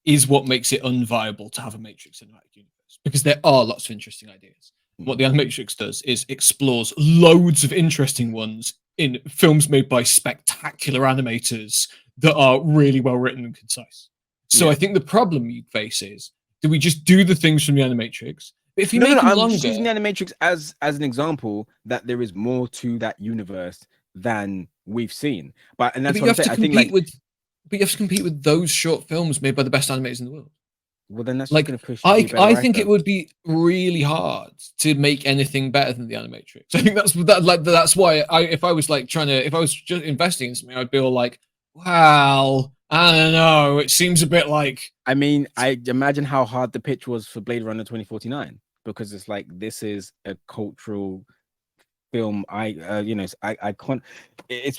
is what makes it unviable to have a Matrix cinematic universe, because there are lots of interesting ideas. What the Animatrix does is explores loads of interesting ones in films made by spectacular animators that are really well written and concise. So I Yeah. think the problem you face is, do we just do the things from the Animatrix? But if you No. make them I'm just using longer, the Animatrix as an example that there is more to that universe than we've seen. And but that's you what I'm have saying. to I think compete like, with, but you have to compete with those short films made by the best animators in the world. well, then that's just Like going to push you to be a better I think it writer. would be really hard to make anything better than the Animatrix. I think that's why if I was like if I was just investing in something, I'd be all like, well, I don't know. It seems a bit like. I mean, I imagine how hard the pitch was for Blade Runner 2049, because it's like, this is a cultural film. It's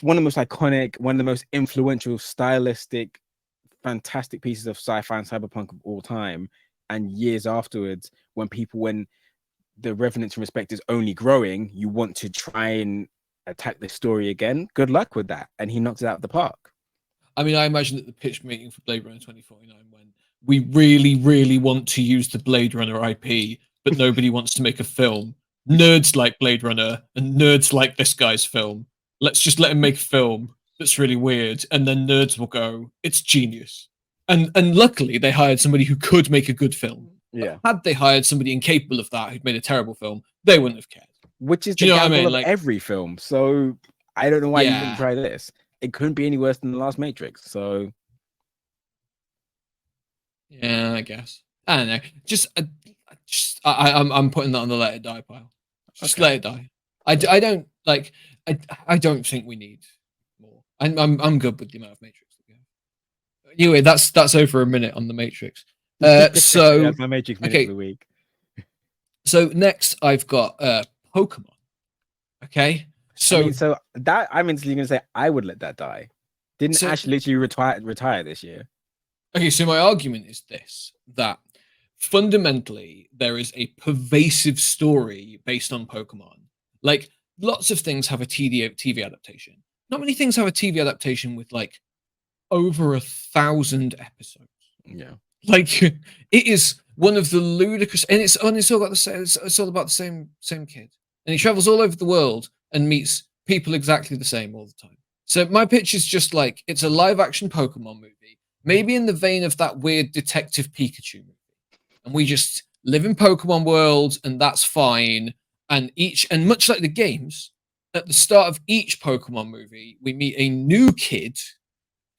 one of the most iconic, one of the most influential, stylistic, fantastic pieces of sci-fi and cyberpunk of all time. And years afterwards, when the reverence and respect is only growing, you want to try and attack the story again. Good luck with that. And he knocks it out of the park. I mean, I imagine that the pitch meeting for Blade Runner 2049, when we really, really want to use the Blade Runner IP, but nobody wants to make a film. Nerds like Blade Runner and nerds like this guy's film. Let's just let him make a film that's really weird, and then nerds will go, "It's genius." And luckily, they hired somebody who could make a good film. But Yeah. had they hired somebody incapable of that who'd made a terrible film, they wouldn't have cared. Which is Do the you know what I gamble mean? of Like, every film. So I don't know why you wouldn't yeah, try this. It couldn't be any worse than the last Matrix. So yeah, I guess. I don't know. I'm putting that on the let it die pile. Just okay. let it die. I don't like. I don't think we need more. I'm good with the amount of Matrix that we have. Anyway, that's over a minute on the Matrix. So That's my Matrix minute for okay. the week. So next I've got Pokemon. Okay. I mean, So so that I'm instantly gonna say I would let that die. Didn't so Ash literally retire this year? okay. So my argument is this: that fundamentally there is a pervasive story based on Pokemon. Like lots of things have a TV adaptation. Not many things have a TV adaptation with like over 1,000 episodes. Yeah. Like it is one of the ludicrous, and it's all got the same. It's all about the same kid, and he travels all over the world and meets people exactly the same all the time. So my pitch is just like it's a live action Pokemon movie, maybe in the vein of that weird Detective Pikachu movie, and we just live in Pokemon world, and that's fine. And much like the games, at the start of each Pokemon movie, we meet a new kid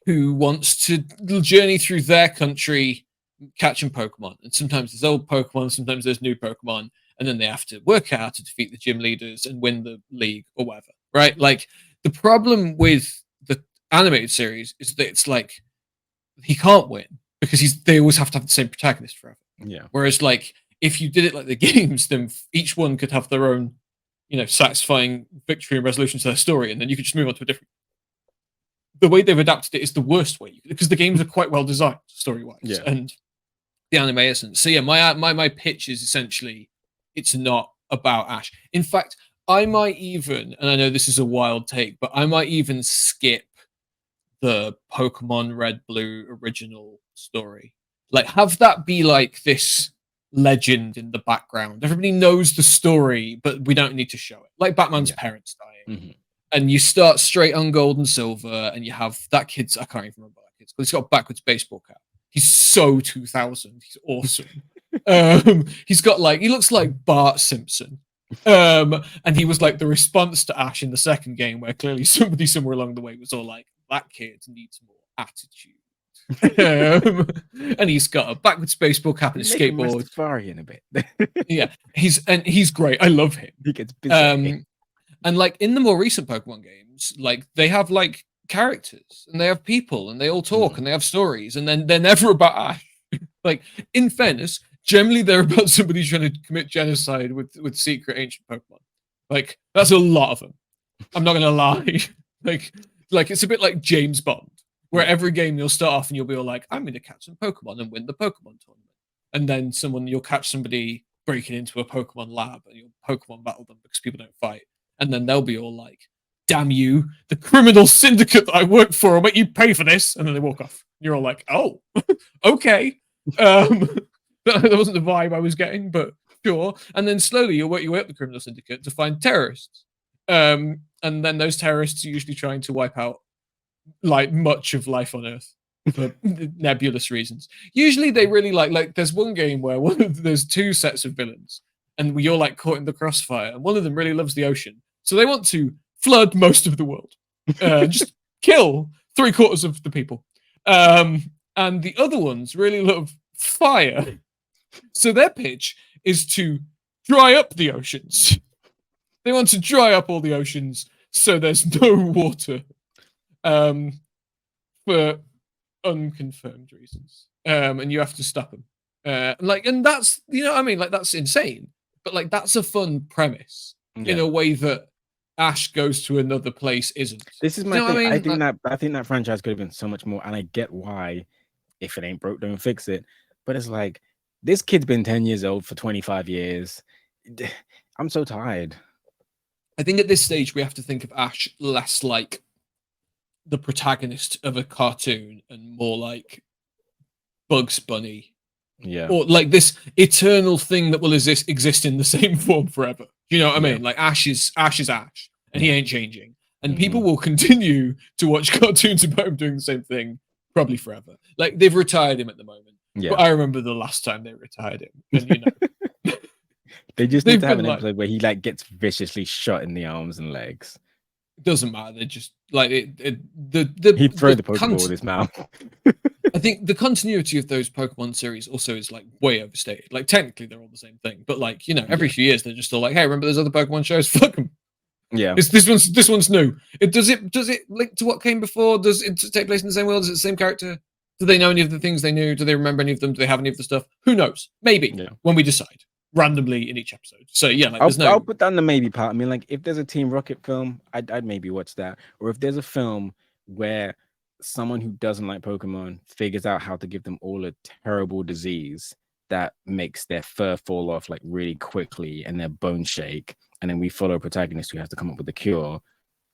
who wants to journey through their country catching Pokemon. And sometimes there's old Pokemon, sometimes there's new Pokemon, and then they have to work out to defeat the gym leaders and win the league or whatever. Right? Like the problem with the animated series is that it's like he can't win because they always have to have the same protagonist forever. Yeah. Whereas like if you did it like the games, then each one could have their own, satisfying victory and resolution to their story, and then you could just move on to a different. The way they've adapted it is the worst way because the games are quite well designed story wise, Yeah. and the anime isn't. So yeah, my pitch is essentially it's not about Ash. In fact, I might even, and I know this is a wild take, but I might even skip the Pokemon Red Blue original story. Like, have that be like this legend in the background. Everybody knows the story, but we don't need to show it. Like Batman's parents dying. Mm-hmm. And you start straight on Gold and Silver, and you have that kid's, I can't even remember that kid's, but he's got a backwards baseball cap. He's so 2000. He's awesome. He's got like, he looks like Bart Simpson. And he was like the response to Ash in the second game, where clearly somebody somewhere along the way was all like, that kid needs more attitude. And he's got a backwards baseball cap and a skateboard. Rastafarian a bit. Yeah, he's great. I love him. He gets busy. And like in the more recent Pokemon games, like they have like characters and they have people and they all talk and they have stories, and then they're never about Ash. Like, in fairness, generally they're about somebody trying to commit genocide with secret ancient Pokemon. Like, that's a lot of them. I'm not gonna lie. like it's a bit like James Bond, where every game you'll start off and you'll be all like, I'm gonna catch some Pokemon and win the Pokemon tournament. And then you'll catch somebody breaking into a Pokemon lab and you'll Pokemon battle them because people don't fight. And then they'll be all like, damn you, the criminal syndicate that I work for will make you pay for this. And then they walk off. You're all like, oh, okay. That wasn't the vibe I was getting, but sure. And then slowly you'll work your way up the criminal syndicate to find terrorists. And then those terrorists are usually trying to wipe out like much of life on Earth for nebulous reasons. Usually they really like there's one game where there's two sets of villains and we all like caught in the crossfire, and one of them really loves the ocean. So they want to flood most of the world. Just kill 3/4 of the people. And the other ones really love fire. So their pitch is to dry up the oceans. They want to dry up all the oceans so there's no water. For unconfirmed reasons. And you have to stop them. And that's, you know what I mean? Like, that's insane. But like, that's a fun premise in a way that Ash goes to another place isn't. This is my thing. I think that franchise could have been so much more, and I get why. If it ain't broke, don't fix it. But it's like, this kid's been 10 years old for 25 years. I'm so tired. I think at this stage we have to think of Ash less like the protagonist of a cartoon and more like Bugs Bunny. Yeah. Or like this eternal thing that will exist in the same form forever. Do you know what I mean? Like, Ash is Ash, and he ain't changing. And people will continue to watch cartoons about him doing the same thing probably forever. Like, they've retired him at the moment. Yeah. But I remember the last time they retired him. And, you know. They just need to have an episode where he like gets viciously shot in the arms and legs. It doesn't matter. They just like he'd throw the Pokeball in his mouth. I think the continuity of those Pokemon series also is like way overstated. Like, technically they're all the same thing, but like, you know, every few years they're just all like, hey, remember those other Pokemon shows? Fuck them. Yeah. This one's new. Does it link to what came before? Does it take place in the same world? Is it the same character? Do they know any of the things they knew? Do they remember any of them? Do they have any of the stuff? Who knows? Maybe when we decide randomly in each episode. So yeah, like, I'll put down the maybe part. I mean, like, if there's a Team Rocket film, I'd maybe watch that. Or if there's a film where someone who doesn't like Pokemon figures out how to give them all a terrible disease that makes their fur fall off like really quickly and their bones shake, and then we follow a protagonist who has to come up with a cure,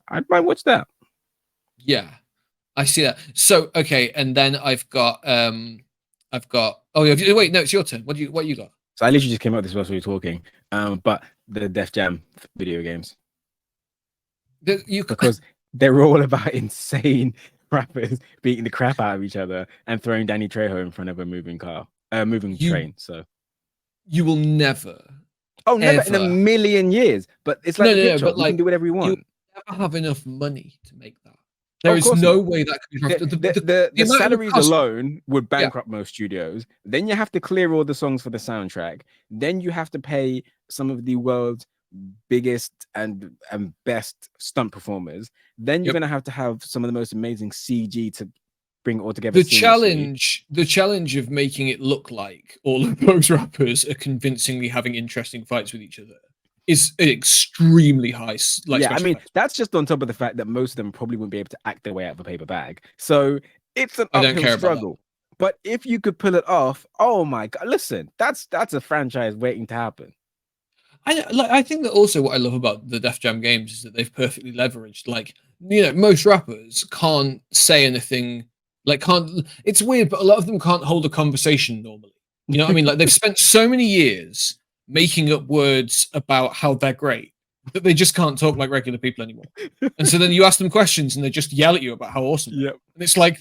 I might watch that. Yeah, I see that. So okay, and then I've got oh yeah, wait, no, it's your turn. What you got? So I literally just came up with this while we were talking. But the Def Jam video games. Because they're all about insane rappers beating the crap out of each other and throwing Danny Trejo in front of a moving train. So you will never. Oh, never in a million years. But it's like but you can do whatever you want. You never have enough money to make that. There is no way that could be the salaries alone would bankrupt most studios. Then you have to clear all the songs for the soundtrack. Then you have to pay some of the world's biggest and best stunt performers. Then you're going to have some of the most amazing CG to bring it all together. The challenge of making it look like all of those rappers are convincingly having interesting fights with each other is extremely high. Like, I mean, that's just on top of the fact that most of them probably wouldn't be able to act their way out of a paper bag. So it's an uphill struggle. But if you could pull it off, oh my god! Listen, that's a franchise waiting to happen. I think that also what I love about the Def Jam games is that they've perfectly leveraged, like, most rappers can't say anything, like, can't. It's weird, but a lot of them can't hold a conversation normally. You know what I mean? Like, they've spent so many years making up words about how they're great that they just can't talk like regular people anymore. And so then you ask them questions and they just yell at you about how awesome they are. Yep. And it's like,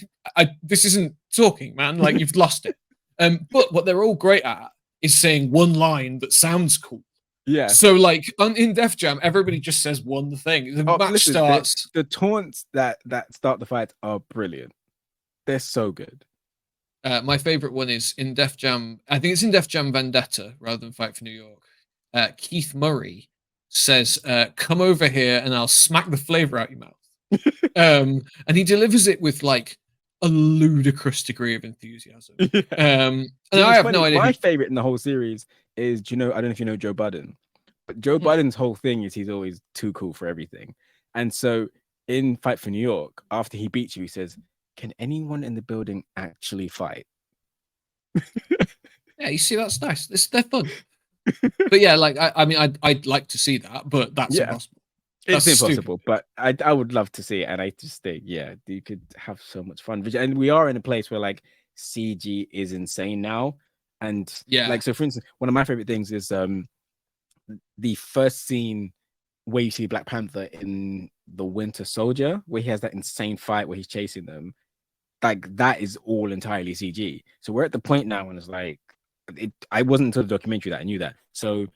this isn't talking, man. Like, you've lost it. But what they're all great at is saying one line that sounds cool. Yeah. So, like, in Def Jam, everybody just says one thing. The match listen, starts. the taunts that start the fight are brilliant. They're so good. My favorite one is in Def Jam. I think it's in Def Jam Vendetta rather than Fight for New York. Keith Murray says, "Come over here and I'll smack the flavor out your mouth." And he delivers it with like a ludicrous degree of enthusiasm. Yeah. And See, I have funny. no idea. My favorite in the whole series is, I don't know if you know Joe Budden, but Joe Budden's whole thing is he's always too cool for everything. And so in Fight for New York, after he beats you, he says, "Can anyone in the building actually fight?" Yeah, you see, that's nice. They're fun. But yeah, like I mean, I'd like to see that, but that's impossible. It's That's impossible, stupid. but I would love to see it, and I just think, yeah, you could have so much fun. And we are in a place where like CG is insane now, and Yeah. like, so for instance, one of my favorite things is the first scene where you see Black Panther in the Winter Soldier, where he has that insane fight where he's chasing them. Like, that is all entirely CG. So we're at the point now when it's like, I wasn't until the documentary that I knew that. So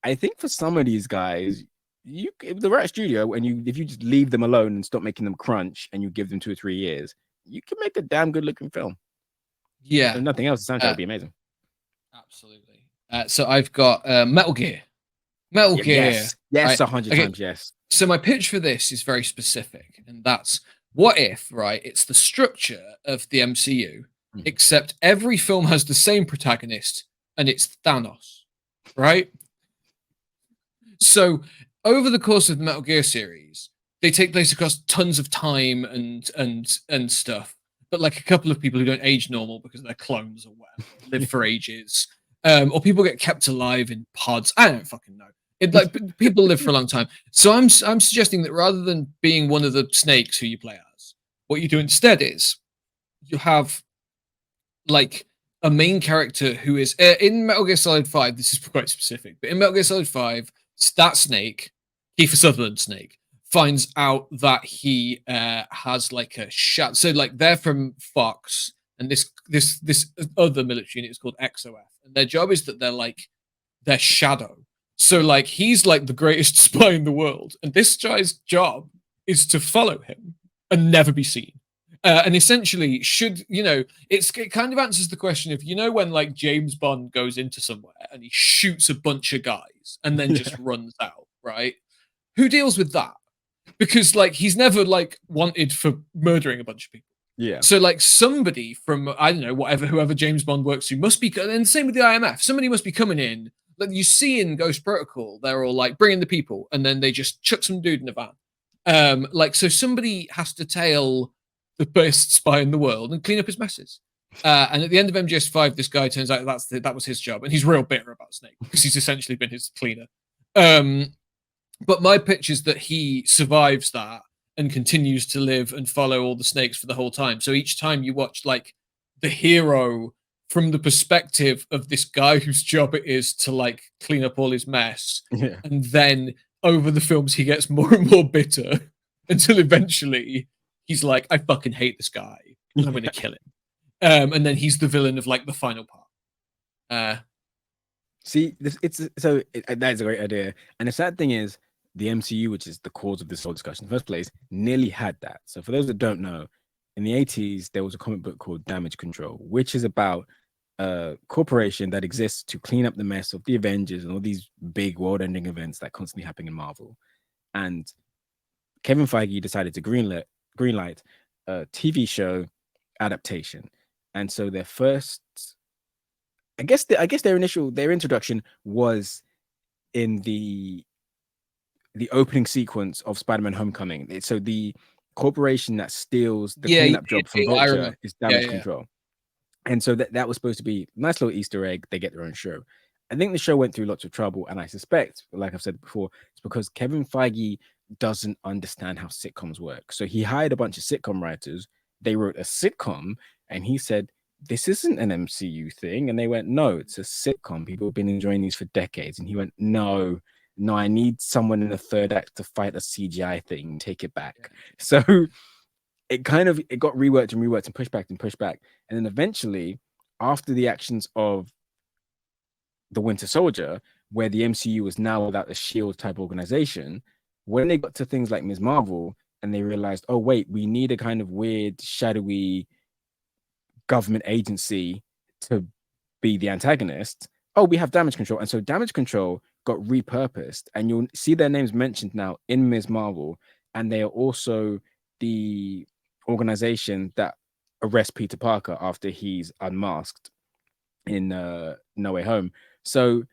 I think for some of these guys, if the right studio, and if you just leave them alone and stop making them crunch, and you give them 2 or 3 years, you can make a damn good looking film. Yeah. If nothing else, the soundtrack would be amazing. Absolutely. So I've got Metal Gear. Metal Gear. Yes, right? 100 times yes. So my pitch for this is very specific, and that's what if, right? It's the structure of the MCU, except every film has the same protagonist, and it's Thanos, right? So over the course of the Metal Gear series, they take place across tons of time and stuff. But like a couple of people who don't age normal because they're clones or whatever live for ages, or people get kept alive in pods. I don't fucking know. People live for a long time. So I'm suggesting that rather than being one of the snakes who you play as, what you do instead is you have like a main character who is in Metal Gear Solid 5. This is quite specific, but in Metal Gear Solid 5, that snake, Kiefer Sutherland snake, finds out that he has like a shot. So like they're from Fox, and this other military unit is called XOF, and their job is that they're like their shadow. So like he's like the greatest spy in the world, and this guy's job is to follow him and never be seen. And essentially, it kind of answers the question of, when like James Bond goes into somewhere and he shoots a bunch of guys and then just runs out, right? Who deals with that? Because like he's never like wanted for murdering a bunch of people. Yeah. So like somebody from, I don't know, whoever James Bond works to must be, and same with the IMF, somebody must be coming in. Like you see in Ghost Protocol, they're all like bringing the people, and then they just chuck some dude in a van. So somebody has to tail the best spy in the world and clean up his messes. And at the end of MGS5, this guy turns out that was his job, and he's real bitter about Snake because he's essentially been his cleaner. But my pitch is that he survives that and continues to live and follow all the snakes for the whole time. So each time you watch like the hero from the perspective of this guy whose job it is to like clean up all his mess, and then over the films he gets more and more bitter until eventually he's like, I fucking hate this guy, and I'm going to kill him. And then he's the villain of like the final part. See, that is a great idea. And the sad thing is, the MCU, which is the cause of this whole discussion in the first place, nearly had that. So for those that don't know, in the 80s, there was a comic book called Damage Control, which is about a corporation that exists to clean up the mess of the Avengers and all these big world-ending events that constantly happen in Marvel. And Kevin Feige decided to greenlight a TV show adaptation. And so their first, I guess their introduction was in the opening sequence of Spider-Man Homecoming. So the corporation that steals the cleanup job from Vulture is Damage Control. And so that was supposed to be a nice little Easter egg. They get their own show. I think the show went through lots of trouble, and I suspect, like I've said before, it's because Kevin Feige doesn't understand how sitcoms work. So he hired a bunch of sitcom writers. They wrote a sitcom, and he said, "This isn't an MCU thing." And they went, "No, it's a sitcom. People have been enjoying these for decades." And he went, "No, no, I need someone in the third act to fight a CGI thing. Take it back." So it got reworked and pushed back and pushed back, and then eventually, after the actions of the Winter Soldier, where the MCU was now without a Shield type organization, when they got to things like Ms. Marvel and they realized, oh wait, we need a kind of weird, shadowy government agency to be the antagonist. Oh, we have Damage Control, and so Damage Control got repurposed, and you'll see their names mentioned now in Ms. Marvel, and they are also the organization that arrests Peter Parker after he's unmasked in No Way Home. So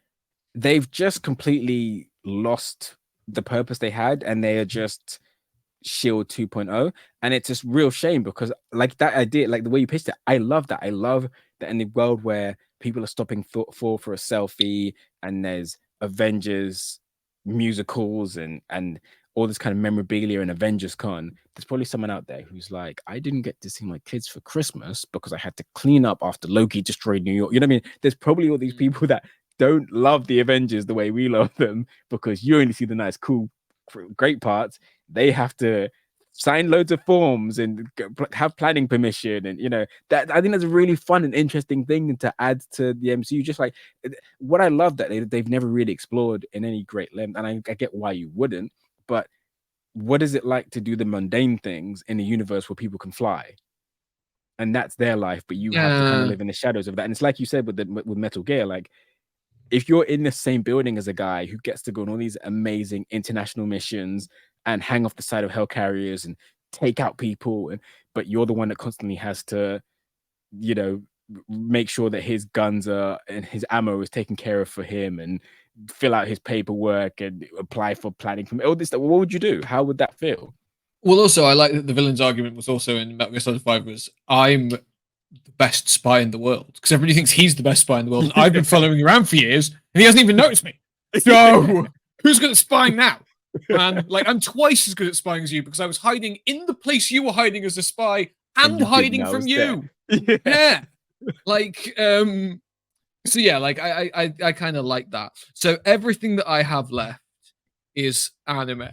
they've just completely lost the purpose they had, and they are just Shield 2.0. And it's just real shame, because like that idea, like the way you pitched it, I love that. I love that in a world where people are stopping for a selfie, and there's Avengers musicals and all this kind of memorabilia and Avengers Con, there's probably someone out there who's like, I didn't get to see my kids for Christmas because I had to clean up after Loki destroyed New York. You know what I mean? There's probably all these people that don't love the Avengers the way we love them, because you only see the nice, cool, great parts. They have to sign loads of forms and have planning permission, and that I think that's a really fun and interesting thing to add to the MCU. Just like what I love that they've never really explored in any great length, and I get why you wouldn't, but what is it like to do the mundane things in a universe where people can fly? And that's their life, but you have to kind of live in the shadows of that. And it's like you said with Metal Gear, like if you're in the same building as a guy who gets to go on all these amazing international missions and hang off the side of helicarriers and take out people, but you're the one that constantly has to, make sure that his guns and his ammo is taken care of for him, and fill out his paperwork and apply for planning from all this stuff. What would you do? How would that feel? Well, also, I like that the villain's argument was also in Metal Gear Solid 5 was, I'm the best spy in the world, because everybody thinks he's the best spy in the world, and I've been following him around for years, and he hasn't even noticed me. So, who's good at spying now? Man, like, I'm twice as good at spying as you, because I was hiding in the place you were hiding as a spy, and hiding from you. Yeah. Like, so yeah, like, I kind of like that. So, everything that I have left is anime.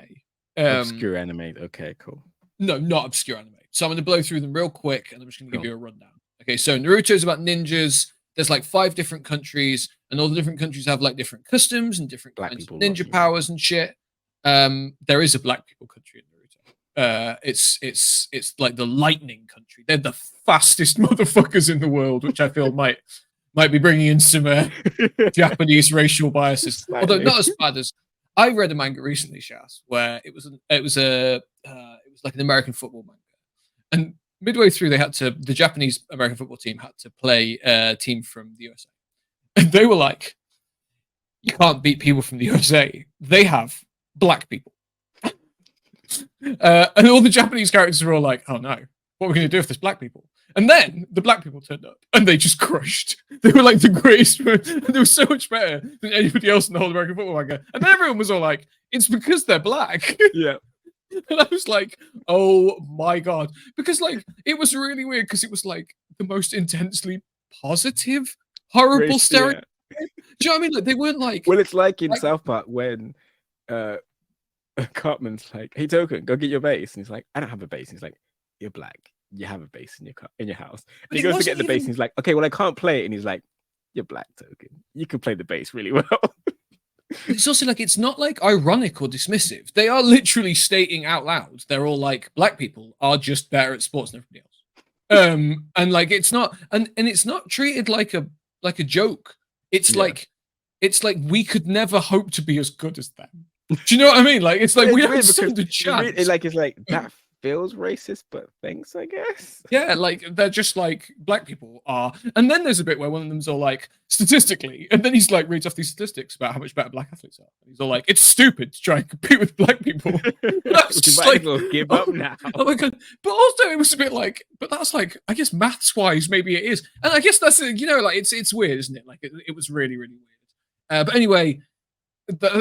Obscure anime. Okay, cool. No, not obscure anime. So I'm going to blow through them real quick, and I'm just going to give you a rundown. Okay, so Naruto is about ninjas. There's like 5 different countries, and all the different countries have like different customs and different kinds of ninja powers and shit. There is a black people country in Naruto. It's like the lightning country. They're the fastest motherfuckers in the world, which I feel might be bringing in some Japanese racial biases. Although not as bad as. I read a manga recently, Shaz, where it was like an American football manga, and midway through the Japanese American football team had to play a team from the USA, and they were like, you can't beat people from the USA. They have black people, and all the Japanese characters were all like, oh no, what are we going to do if there's black people? And then the black people turned up, and they just crushed. They were like the greatest, and they were so much better than anybody else in the whole American football manga. And then everyone was all like, "It's because they're black." Yeah. And I was like, "Oh my god!" Because like it was really weird, because it was like the most intensely positive, horrible stereotype. Yeah. Do you know what I mean? Like they weren't like. Well, it's like in South Park when Cartman's like, "Hey, Token, go get your base," and he's like, "I don't have a base." And he's like, "You're black. You have a bass in your house." And he goes to get the bass, and he's like, "Okay, well, I can't play it." And he's like, "You're black, Token. You can play the bass really well." It's also like, it's not like ironic or dismissive. They are literally stating out loud. They're all like, black people are just better at sports than everybody else. And like, it's not, and it's not treated like a joke. It's like we could never hope to be as good as them. Do you know what I mean? Like, it's like we don't stand a chance. It's like that feels racist, but thanks, I guess. Yeah, like they're just like, black people are. And then there's a bit where one of them's all like, statistically, and then he's like reads off these statistics about how much better black athletes are. And he's all like, it's stupid to try and compete with black people. That's just like, give up now. Oh my god. But also it was a bit like, but that's like, I guess maths wise maybe it is. And I guess that's, like, it's weird, isn't it? Like it was really, really weird. But anyway,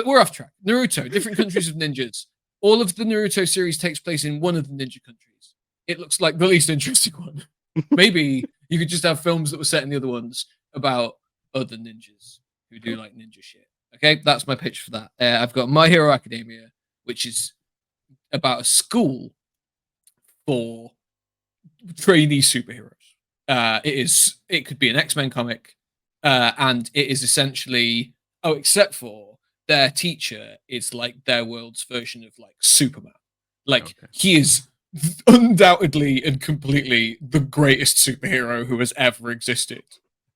we're off track. Naruto, different countries of ninjas. All of the Naruto series takes place in one of the ninja countries. It looks like the least interesting one. Maybe you could just have films that were set in the other ones about other ninjas who do like ninja shit. Okay, that's my pitch for that. I've got My Hero Academia, which is about a school for trainee superheroes. It could be an X-Men comic, and it is essentially except for their teacher is like their world's version of like Superman. Like he is undoubtedly and completely the greatest superhero who has ever existed,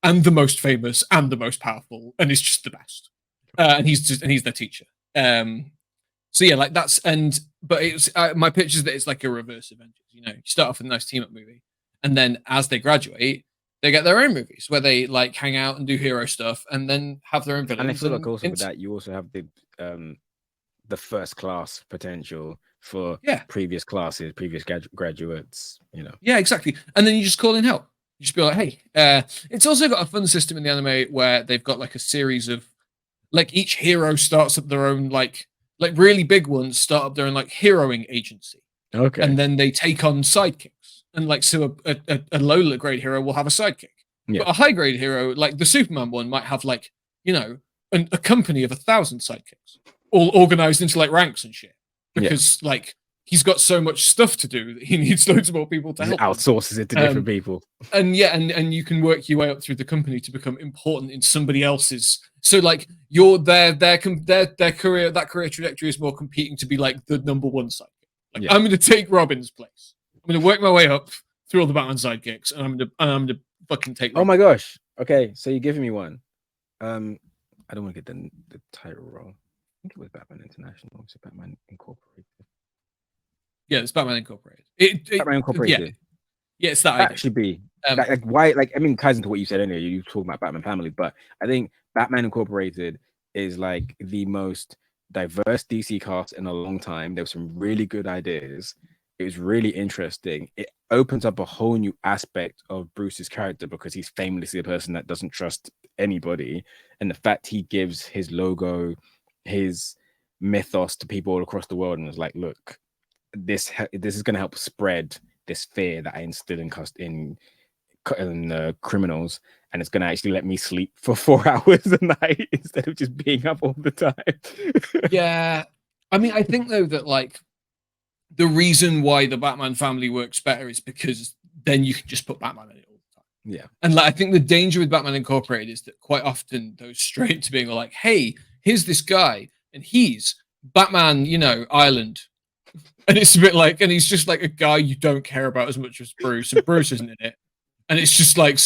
and the most famous and the most powerful, and is just the best. And he's their teacher. So yeah, like but it's my pitch is that it's like a reverse Avengers. You know, you start off with a nice team up movie, and then as they graduate, they get their own movies where they like hang out and do hero stuff, and then have their own villains. And I feel like also with that, you also have the first class potential for previous classes, previous graduates. You know. Yeah, exactly. And then you just call in help. You just be like, hey. It's also got a fun system in the anime where they've got like a series of like each hero starts up their own like really big ones start up their own like heroing agency. Okay. And then they take on sidekicks. And like so a low grade hero will have a sidekick. Yeah. But a high grade hero, like the Superman one, might have like, you know, a company of 1,000 sidekicks, all organized into like ranks and shit. Because like he's got so much stuff to do that he needs loads more people to help. Outsources it to different people. And and you can work your way up through the company to become important in somebody else's. So like you're their career trajectory is more competing to be like the number one sidekick. Like I'm going to take Robin's place. I'm going to work my way up through all the Batman sidekicks, and I'm gonna fucking take. Oh my gosh! Okay, so you're giving me one. I don't want to get the title wrong. I think it was Batman International. Or was it Batman Incorporated? Yeah, it's Batman Incorporated. Batman Incorporated. Yeah, it's that. That should be like why? Like I mean, ties into what you said earlier. You talking about Batman Family, but I think Batman Incorporated is like the most diverse DC cast in a long time. There were some really good ideas. It was really interesting. It opens up a whole new aspect of Bruce's character because he's famously a person that doesn't trust anybody. And the fact he gives his logo, his mythos to people all across the world and was like, look, this is going to help spread this fear that I instill in criminals. And it's going to actually let me sleep for 4 hours a night instead of just being up all the time. Yeah. I mean, I think, though, that like, the reason why the Batman family works better is because then you can just put Batman in it all the time. Yeah. And like I think the danger with Batman Incorporated is that quite often those straight to being like, hey, here's this guy, and he's Batman, you know, Ireland. And it's a bit like, and he's just like a guy you don't care about as much as Bruce, and Bruce isn't in it. And it's just like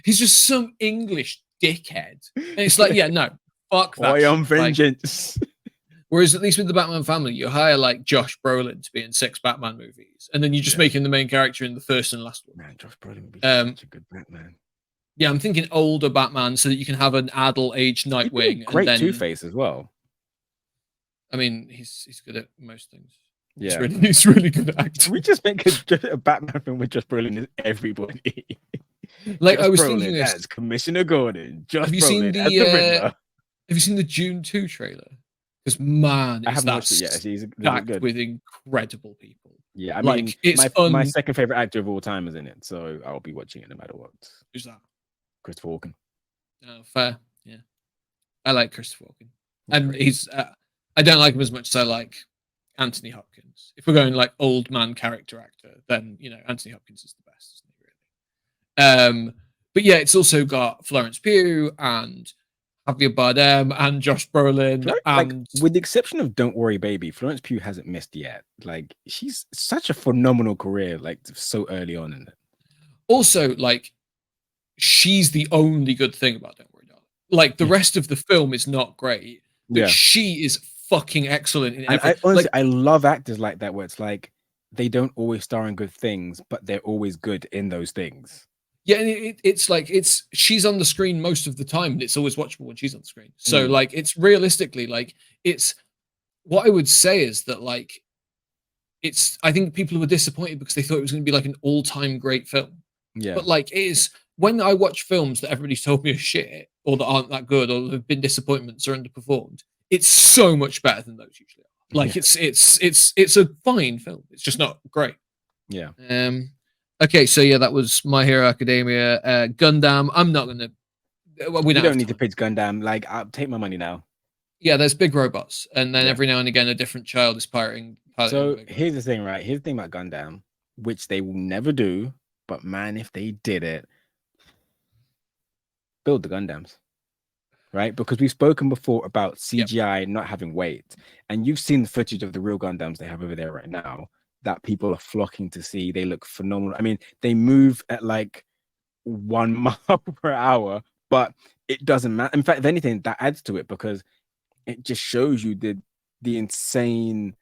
he's just some English dickhead. And it's like, yeah, no, fuck that. I am vengeance. Like, whereas at least with the Batman family, you hire like Josh Brolin to be in 6 Batman movies, and then you just make him the main character in the first and last one. Man, Josh Brolin would be such a good Batman. Yeah, I'm thinking older Batman so that you can have an adult age Nightwing. Great Two-Face as well. I mean, he's good at most things. Yeah, he's really good at acting. We just make a Batman film with Josh Brolin as everybody. Like Josh I was Brolin thinking, as Commissioner Gordon. Josh have you Brolin seen as the Riddler. Have you seen the June 2 trailer? Because man, I haven't watched it yet. He's stacked with incredible people. Yeah, I mean, like, it's my second favorite actor of all time is in it, so I'll be watching it no matter what. Who's that? Christopher Walken. Oh, fair. Yeah, I like Christopher Walken, and he's. I don't like him as much as I like Anthony Hopkins. If we're going like old man character actor, then you know Anthony Hopkins is the best, isn't he? Really. But yeah, it's also got Florence Pugh and Javier Bardem and Josh Brolin, and like, with the exception of Don't Worry Baby, Florence Pugh hasn't missed yet. Like she's such a phenomenal career, like so early on in it. Also, like she's the only good thing about Don't Worry Darling. Like the rest of the film is not great, but she is fucking excellent in everything. Honestly, I love actors like that where it's like they don't always star in good things, but they're always good in those things. Yeah, and it's like she's on the screen most of the time, and it's always watchable when she's on the screen. So like it's realistically like it's what I would say is that like I think people were disappointed because they thought it was going to be like an all-time great film. Yeah. But like it is when I watch films that everybody's told me are shit, or that aren't that good, or have been disappointments or underperformed, it's so much better than those usually are. Like it's a fine film. It's just not great. Yeah. Okay, so yeah, that was My Hero Academia. Gundam. I'm not gonna. We You don't need to time. pitch Gundam. Like, I'll take my money now. Yeah, there's big robots, and then Yeah. every now and again, a different child is piloting. So here's the thing, right? Here's the thing about Gundam, which they will never do, but man, if they did it, build the Gundams, right? Because we've spoken before about CGI not having weight, and you've seen the footage of the real Gundams they have over there right now that people are flocking to see. They look phenomenal. I mean, they move at like 1 mile per hour, but it doesn't matter. In fact, if anything, that adds to it because it just shows you the insane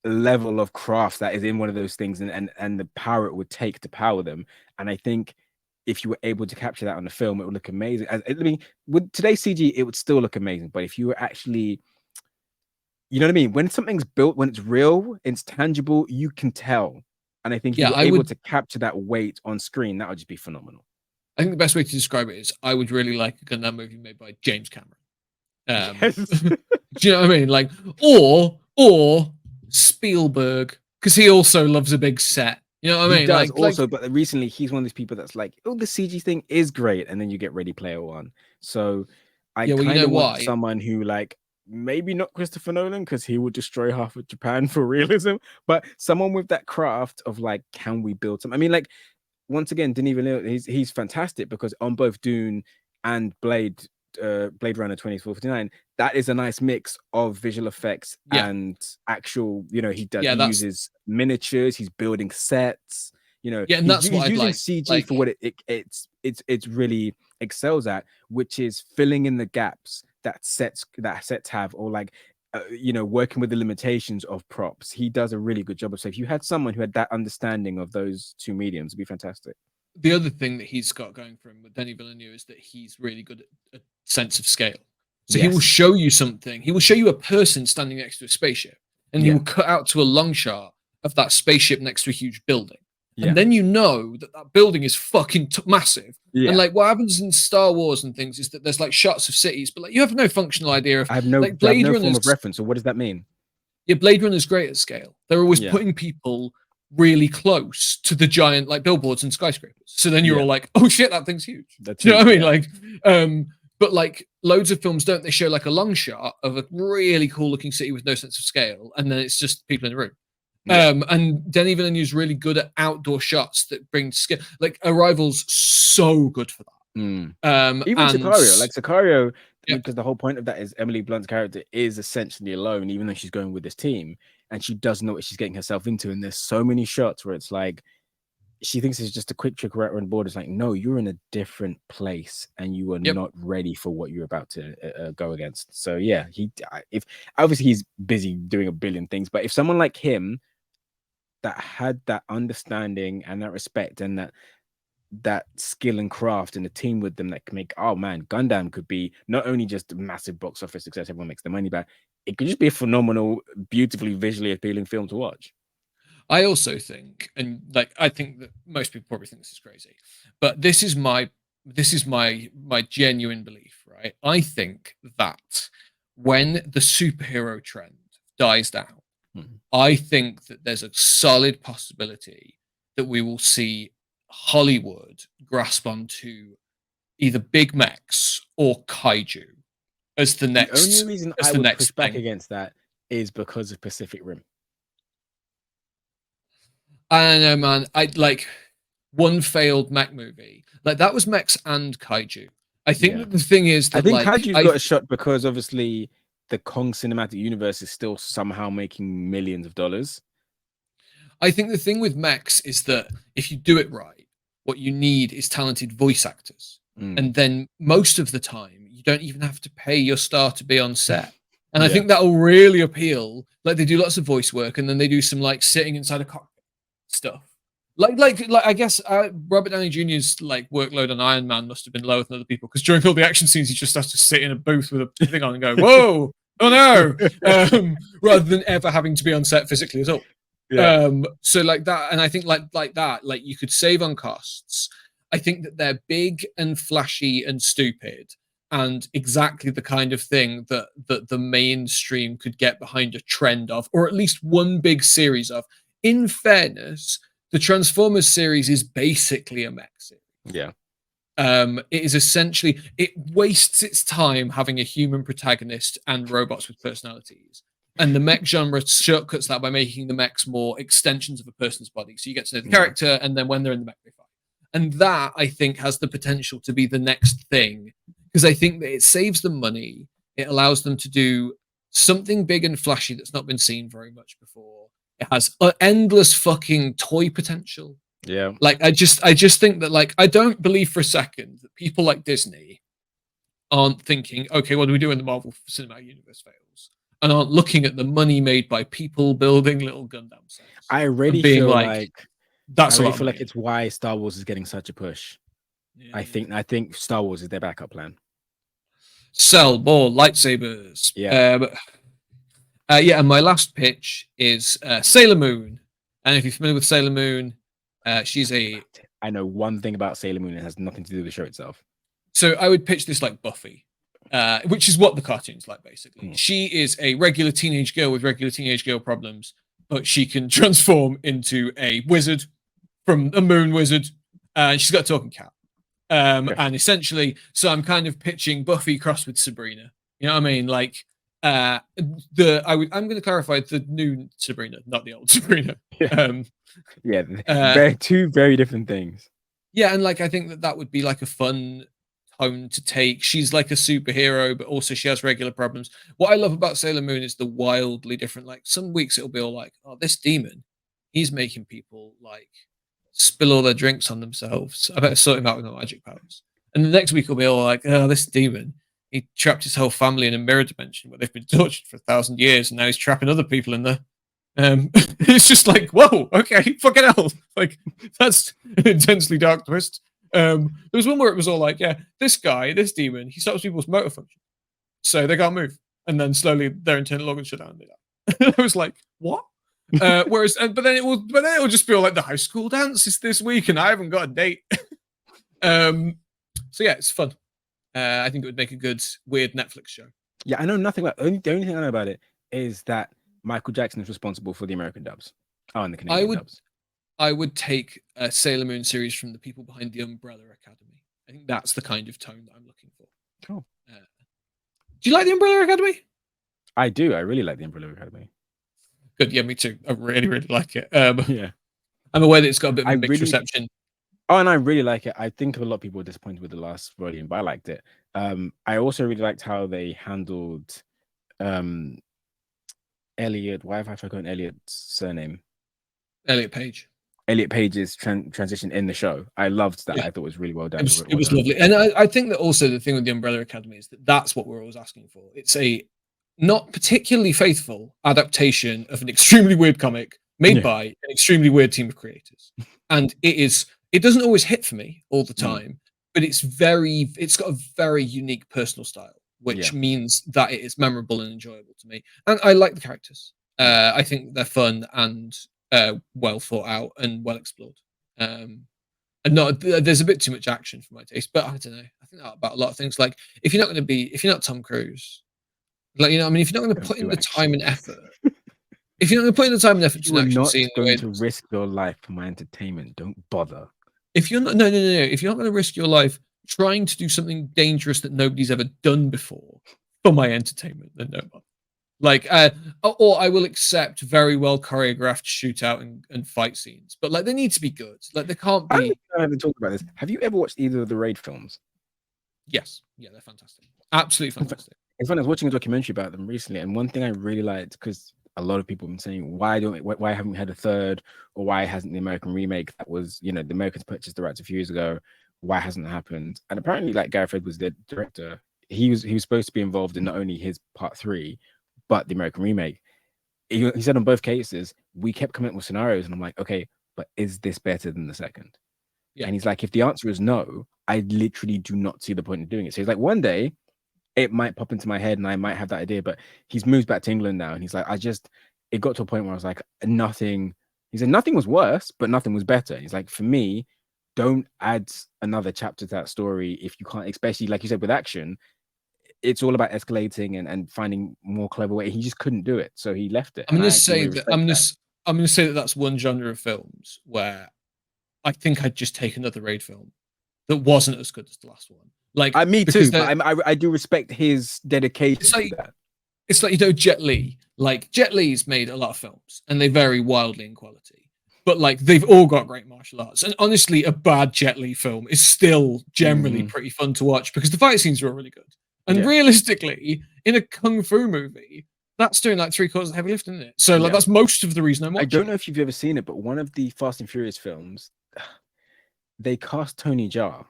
level of craft that is in one of those things, and the power it would take to power them. And I think if you were able to capture that on the film, it would look amazing. I mean, with today's CG, it would still look amazing. But if you were actually, you know what I mean, when something's built, when it's real, it's tangible, you can tell. And I think if you were able to capture that weight on screen, that would just be phenomenal. I think the best way to describe it is I would really like a Gundam movie made by James Cameron. Yes. Do you know what I mean? Like, or Spielberg, because he also loves a big set. You know what I mean? He does also, but recently he's one of these people that's like, oh, the CG thing is great, and then you get Ready Player One. So I kind of want someone who, like, maybe not Christopher Nolan, because he would destroy half of Japan for realism, but someone with that craft of like, can we build some? I mean, like, once again, Denis Villeneuve, he's fantastic because on both Dune and Blade Runner 2049, that is a nice mix of visual effects and actual, you know, he uses miniatures, he's building sets, you know, and that's he's using CG for what it's really excels at, which is filling in the gaps that sets have, or like you know, working with the limitations of props. He does a really good job of. So if you had someone who had that understanding of those two mediums, it'd be fantastic. The other thing that he's got going for him with Denis Villeneuve is that he's really good at a sense of scale. So he will show you something. He will show you a person standing next to a spaceship, and he will cut out to a long shot of that spaceship next to a huge building. And then you know that building is fucking massive. And like what happens in Star Wars and things is that there's like shots of cities, but like you have no functional idea of. I have no, like, Blade Runner's form of reference. So what does that mean? Yeah, Blade Runner's great at scale. They're always putting people really close to the giant like billboards and skyscrapers. So then you're all like, oh shit, that thing's huge. That's you know what I mean? Like, but like loads of films don't they show like a long shot of a really cool looking city with no sense of scale, and then it's just people in the room. And Denis Villeneuve's really good at outdoor shots that bring scale. Like Arrival's so good for that. Even Sicario, because the whole point of that is Emily Blunt's character is essentially alone, even though she's going with this team, and she doesn't know what she's getting herself into. And there's so many shots where it's like she thinks it's just a quick trick right on board. It's like, no, you're in a different place and you are not ready for what you're about to go against. So yeah, if obviously he's busy doing a billion things, but if someone like him that had that understanding and that respect and that skill and craft and a team with them that can make, oh man, Gundam could be not only just a massive box office success, everyone makes the money back, it could just be a phenomenal, beautifully visually appealing film to watch. I also think, and like I think that most people probably think this is crazy, but this is my genuine belief, right? I think that when the superhero trend dies down, I think that there's a solid possibility that we will see Hollywood grasp onto either big mechs or kaiju as the next. The only reason I would push back against that is because of Pacific Rim. I don't know, man. I like one failed mech movie. Like that was mechs and kaiju. I think that the thing is that I think kaiju's got a shot because obviously the Kong cinematic universe is still somehow making millions of dollars. I think the thing with mechs is that if you do it right, what you need is talented voice actors. And then most of the time, you don't even have to pay your star to be on set. And I think that'll really appeal. Like they do lots of voice work, and then they do some like sitting inside a cockpit stuff. Like I guess Robert Downey Jr.'s like workload on Iron Man must have been lower than other people because during all the action scenes, he just has to sit in a booth with a thing on and go, "Whoa, oh no," rather than ever having to be on set physically at all. So like that, and I think like that, like you could save on costs. I think that they're big and flashy and stupid, and exactly the kind of thing that the mainstream could get behind a trend of, or at least one big series of. In fairness, the Transformers series is basically a mech series. Yeah. It is essentially, it wastes its time having a human protagonist and robots with personalities. And the mech genre shortcuts that by making the mechs more extensions of a person's body. So you get to know the character, and then when they're in the mech, they fight. And that, I think, has the potential to be the next thing. Because I think that it saves them money. It allows them to do something big and flashy that's not been seen very much before. It has endless fucking toy potential. Yeah. Like, I just think that, like, I don't believe for a second that people like Disney aren't thinking, okay, what do we do when the Marvel Cinematic Universe fails? And aren't looking at the money made by people building little Gundam sets. I And really being feel like, like that's I a really lot of feel like money. it's why Star Wars is getting such a push. Yeah. I think Star Wars is their backup plan. Sell more lightsabers. Yeah. Yeah, and my last pitch is Sailor Moon. And if you're familiar with Sailor Moon, she's a. I know one thing about Sailor Moon. It has nothing to do with the show itself. So I would pitch this like Buffy, which is what the cartoon's like, basically. She is a regular teenage girl with regular teenage girl problems, but she can transform into a wizard from a moon wizard, and she's got a talking cat. And essentially, so I'm kind of pitching Buffy crossed with Sabrina. You know what I mean? Like, I'm going to clarify the new Sabrina, not the old Sabrina. Yeah, two very different things. Yeah, and like I think that would be like a fun tone to take. She's like a superhero, but also she has regular problems. What I love about Sailor Moon is the wildly different. Like some weeks it'll be all like, oh, this demon, he's making people like spill all their drinks on themselves. I better sort him out with my magic powers. And the next week will be all like, oh, this demon, he trapped his whole family in a mirror dimension where they've been tortured for 1,000 years, and now he's trapping other people in there. It's just like, whoa, okay, fucking hell. Like, that's an intensely dark twist. There was one where it was all like, yeah, this guy, this demon, he stops people's motor function. So they can't move. And then slowly their internal organs shut down and they die. I was like, what? But then it will just feel like the high school dance is this week and I haven't got a date. So yeah, it's fun. I think it would make a good weird Netflix show. Yeah, I know nothing about the only thing I know about it is that Michael Jackson is responsible for the American dubs. Oh, and the Canadian dubs. I would take a Sailor Moon series from the people behind the Umbrella Academy. I think that's the kind of tone that I'm looking for. Cool. Do you like the Umbrella Academy? I do. I really like the Umbrella Academy. Good. Yeah, me too. I really, really like it. Yeah. I'm aware that it's got a bit of a mixed reception. Oh, and I really like it. I think a lot of people were disappointed with the last volume, but I liked it. I also really liked how they handled Elliot. Why have I forgotten Elliot's surname? Elliot Page. Elliot Page's transition in the show. I loved that. Yeah. I thought it was really well done. It was lovely. And I think that also the thing with the Umbrella Academy is that that's what we're always asking for. It's a not particularly faithful adaptation of an extremely weird comic made by an extremely weird team of creators. And it doesn't always hit for me all the time, but it's got a very unique personal style, which means that it is memorable and enjoyable to me. And I like the characters. I think they're fun and well thought out and well explored. And there's a bit too much action for my taste, but I don't know. I think that about a lot of things. Like if you're not Tom Cruise, like, you know, I mean, if you're not going to put in the time and effort, if you're not going to put in the time and effort to an action scene, going to risk your life for my entertainment, don't bother. If you're not, no. If you're not going to risk your life trying to do something dangerous that nobody's ever done before for my entertainment, then don't bother. Like, or I will accept very well choreographed shootout and fight scenes, but like they need to be good. Like they can't be. I haven't talked about this. Have you ever watched either of the Raid films? Yes, yeah, they're fantastic, absolutely fantastic. It's funny. I was watching a documentary about them recently, and one thing I really liked, because a lot of people have been saying, why haven't we had a third, or why hasn't the American remake that was, you know, the Americans purchased the rights a few years ago, why hasn't it happened? And apparently, like Gareth Edwards, the director, he was supposed to be involved in not only his part 3, but the American remake. He said on both cases, we kept coming up with scenarios, and I'm like, okay, but is this better than the second? Yeah. And he's like, if the answer is no, I literally do not see the point in doing it. So he's like, one day it might pop into my head and I might have that idea, but he's moved back to England now. And he's like, it got to a point where I was like, he said, nothing was worse, but nothing was better. He's like, for me, don't add another chapter to that story if you can't, especially like you said with action, it's all about escalating and finding more clever way. He just couldn't do it, so he left it. I'm And gonna I actually say really that respect that. I'm gonna say that that's one genre of films where I think I'd just take another Raid film that wasn't as good as the last one. Like Me because too, but I do respect his it's dedication to like that. it's like, you know, Jet Li. Like Jet Li's made a lot of films and they vary wildly in quality. But like they've all got great martial arts. And honestly, a bad Jet Li film is still generally Hmm. pretty fun to watch because the fight scenes are all really good. And Yeah, realistically, in a kung fu movie, that's doing like three-quarters of the heavy lifting in it. So like yeah. that's most of the reason I'm I watching don't know it. if you've ever seen it, but one of the Fast and Furious films, they cast Tony Jaa.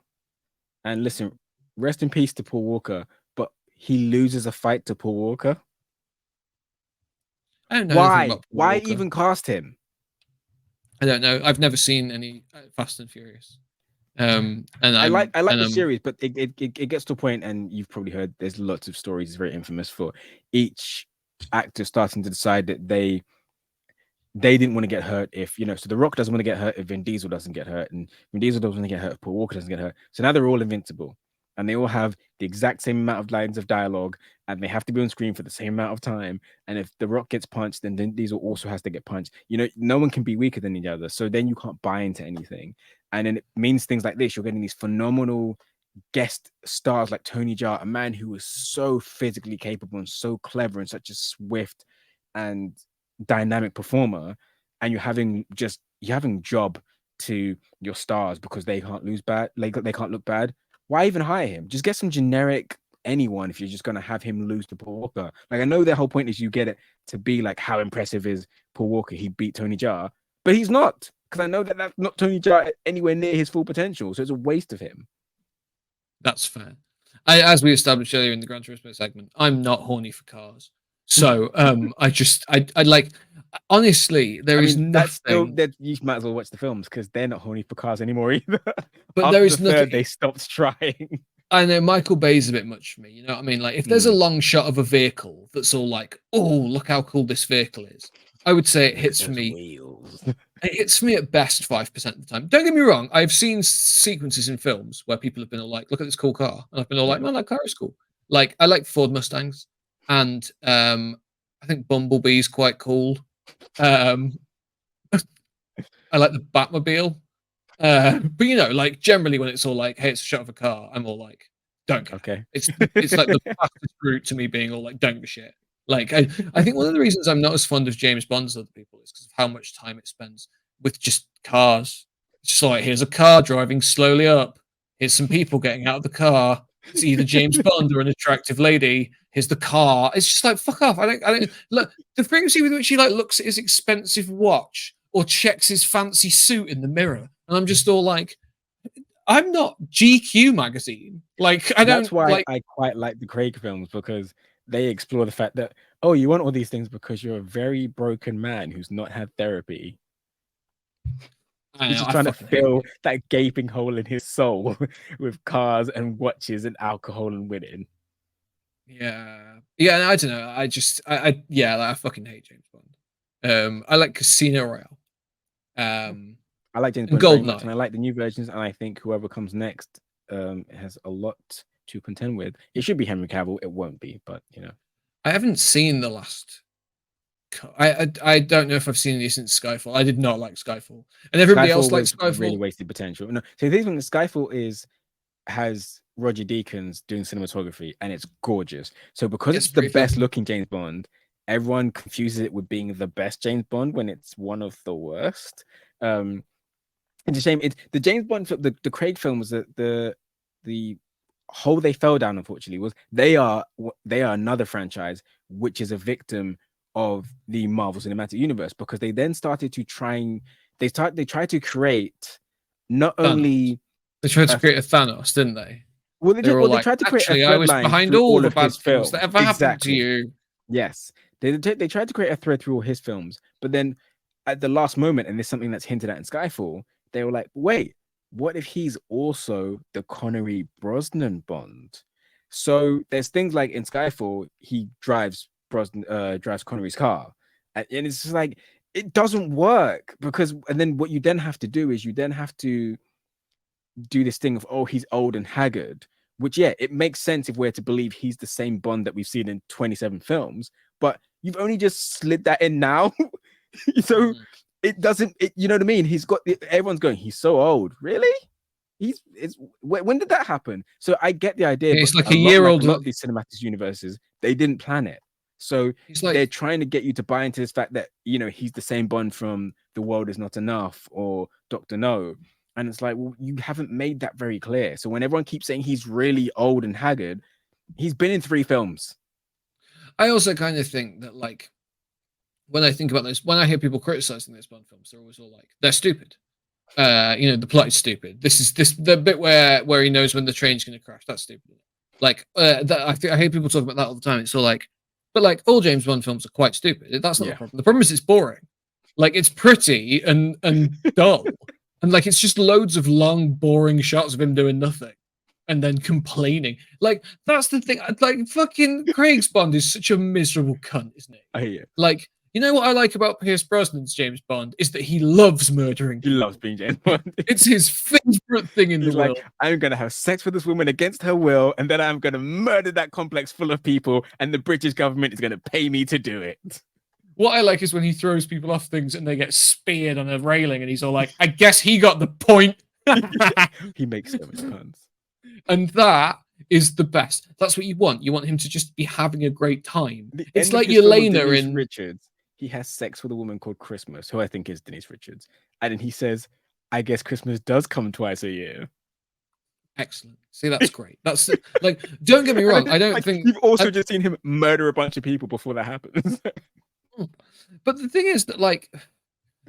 And listen, rest in peace to Paul Walker, but he loses a fight to Paul Walker. I don't know anything Why? about Paul Why Walker. even cast him? I don't know. I've never seen any Fast and Furious. I like And the I'm series, but it gets to a point, and you've probably heard there's lots of stories. It's very infamous for each actor starting to decide that they didn't want to get hurt if, you know, so The Rock doesn't want to get hurt if Vin Diesel doesn't get hurt, and Vin Diesel doesn't want to get hurt if Paul Walker doesn't get hurt. So now they're all invincible, and they all have the exact same amount of lines of dialogue, and they have to be on screen for the same amount of time. And if The Rock gets punched, then Vin Diesel also has to get punched. You know, no one can be weaker than each other, so then you can't buy into anything. And then it means things like this: you're getting these phenomenal guest stars like Tony Jaa, a man who was so physically capable and so clever and such a swift and dynamic performer, and you're having job to your stars because they can't lose bad, like they can't look bad. Why even hire him? Just get some generic anyone if you're just gonna have him lose to Paul Walker. Like, I know their whole point is you get it to be like, how impressive is Paul Walker? He beat Tony Jaa, but he's not, because I know that that's not Tony Jaa anywhere near his full potential. So it's a waste of him. That's fair. As we established earlier in the Gran Turismo segment, I'm not horny for cars. So I like, honestly, there I is mean, that's still nothing, that you might as well watch the films because they're not horny for cars anymore either. but there After the is third, nothing. they stopped trying. I know Michael Bay's a bit much for me. You know what I mean? Like if there's a Mm, long shot of a vehicle that's all like, oh, look how cool this vehicle is, I would say it look at hits for those me. wheels. It hits me at best 5% of the time. Don't get me wrong. I've seen sequences in films where people have been all like, look at this cool car. And I've been all like, Yeah. man, that car is cool. Like I like Ford Mustangs, and I think Bumblebee's quite cool. Um, I like the Batmobile. But you know, like generally when it's all like, hey, it's a shot of a car, I'm all like, don't care. Okay. It's like the fastest route to me being all like, don't give a shit. Like I think one of the reasons I'm not as fond of James Bond as other people is because of how much time it spends with just cars. It's just like, here's a car driving slowly up. Here's some people getting out of the car. It's either James Bond or an attractive lady. Here's the car. It's just like, fuck off. I don't look, the frequency with which he like looks at his expensive watch or checks his fancy suit in the mirror. And I'm just all like, I'm not GQ magazine. Like, I That's don't why like. I quite like the Craig films, because they explore the fact that, oh, you want all these things because you're a very broken man who's not had therapy. I He's know, just I trying to fucking hate fill it. that gaping hole in his soul with cars and watches and alcohol and women. Yeah, yeah. I don't know. Yeah, like, I fucking hate James Bond. I like Casino Royale. I like James And Bond very much, and Goldeneye. I like the new versions. And I think whoever comes next has a lot to contend with. It should be Henry Cavill. It won't be, but you know, I haven't seen the last. I don't know if I've seen any since Skyfall. I did not like Skyfall, and everybody Skyfall else likes was really Skyfall. wasted potential. No, so the thing with Skyfall is has Roger Deakins doing cinematography, and it's gorgeous. So because It's it's the pretty best filthy. looking James Bond, everyone confuses it with being the best James Bond when it's one of the worst. Um, it's a shame. It's the James Bond, the Craig films, the hole they fell down, unfortunately, was they are another franchise which is a victim of the Marvel Cinematic Universe, because they then started to they tried to create not Thanos. only They tried to a create a Thanos, didn't they? well They were all they like, tried to create a actually, I thread was line behind through all all the of bad his things that films. ever happened to Exactly. you. Yes, they tried to create a thread through all his films, but then at the last moment, and there's something that's hinted at in Skyfall, they were like, "Wait, what if he's also the Connery Brosnan Bond?" So there's things like in Skyfall, he drives Connery's car, and it's just like it doesn't work, because and then what you then have to do is you then have to do this thing of, oh, he's old and haggard, which, yeah, it makes sense if we're to believe he's the same Bond that we've seen in 27 films, but you've only just slid that in now. So it doesn't, you know what I mean? Everyone's going, he's so old. Really? When did that happen? So I get the idea, but It's like a year like old. a lot of these cinematic universes, they didn't plan it. So He's they're like, trying to get you to buy into this fact that, he's the same Bond from The World Is Not Enough or Doctor No. And it's like, well, you haven't made that very clear. So when everyone keeps saying he's really old and haggard, he's been in 3 films. I also kind of think that, like, when I think about this, when I hear people criticizing those Bond films, they're always all like, they're stupid. The plot is stupid. This is the bit where he knows when the train's going to crash. That's stupid. Like, I hear people talk about that all the time. It's all like, but like all James Bond films are quite stupid. That's not the problem. The problem is it's boring. Like, it's pretty and dull, and like it's just loads of long, boring shots of him doing nothing, and then complaining. Like, that's the thing. Like, fucking Craig's Bond is such a miserable cunt, isn't he? I hear you. Like, you know what I like about Pierce Brosnan's James Bond is that he loves murdering people. He loves being James Bond. It's his favorite thing in the world. I'm going to have sex with this woman against her will, and then I'm going to murder that complex full of people, and the British government is going to pay me to do it. What I like is when he throws people off things and they get speared on a railing, and he's all like, I guess he got the point. He makes so many puns. And that is the best. That's what you want. You want him to just be having a great time. It's like Yelena in Richards. He has sex with a woman called Christmas, who I think is Denise Richards. And then he says, I guess Christmas does come twice a year. Excellent. See, that's great. That's like, don't get me wrong. I don't think you've also just seen him murder a bunch of people before that happens. But the thing is that, like,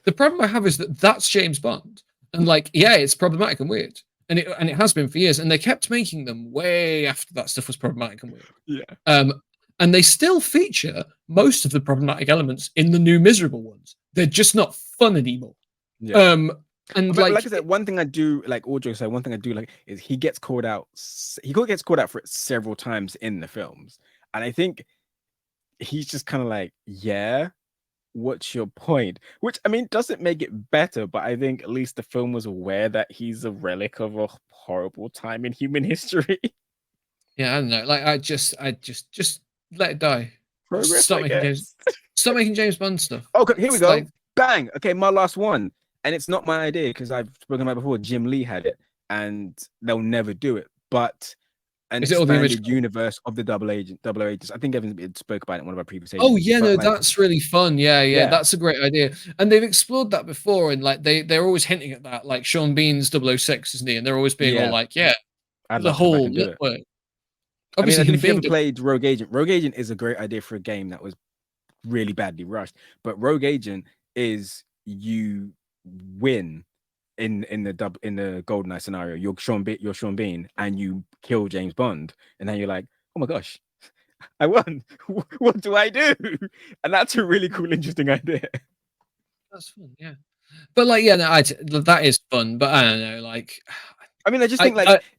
the problem I have is that that's James Bond. And like, yeah, it's problematic and weird. And it has been for years. And they kept making them way after that stuff was problematic and weird. Yeah. And they still feature most of the problematic elements in the new miserable ones. They're just not fun anymore. Yeah. And like I said, one thing I do like, all jokes aside, one thing I do like is he gets called out. He gets called out for it several times in the films, and I think he's just kind of like, yeah, what's your point? Which, I mean, doesn't make it better, but I think at least the film was aware that he's a relic of a horrible time in human history. Yeah, I don't know. Like, I just let it die. Progress, Stop making James Bond stuff. Okay, here we go. Like, bang. Okay, my last one. And it's not my idea because I've spoken about it before. Jim Lee had it, and they'll never do it. But an expanded universe of the double agents. I think Evan spoke about it in one of our previous. Oh yeah, no, that's really fun. Yeah, that's a great idea. And they've explored that before, and like they're always hinting at that. Like Sean Bean's 006, isn't he? And they're always being all like, yeah, the whole network. Obviously, I mean, if you ever played Rogue Agent, Rogue Agent is a great idea for a game that was really badly rushed. But Rogue Agent is you win in the GoldenEye scenario. You're Sean Bean, and you kill James Bond, and then you're like, oh my gosh, I won. What do I do? And that's a really cool, interesting idea. That's fun, yeah. But like, yeah, no, that is fun. But I don't know, like. I mean, I just think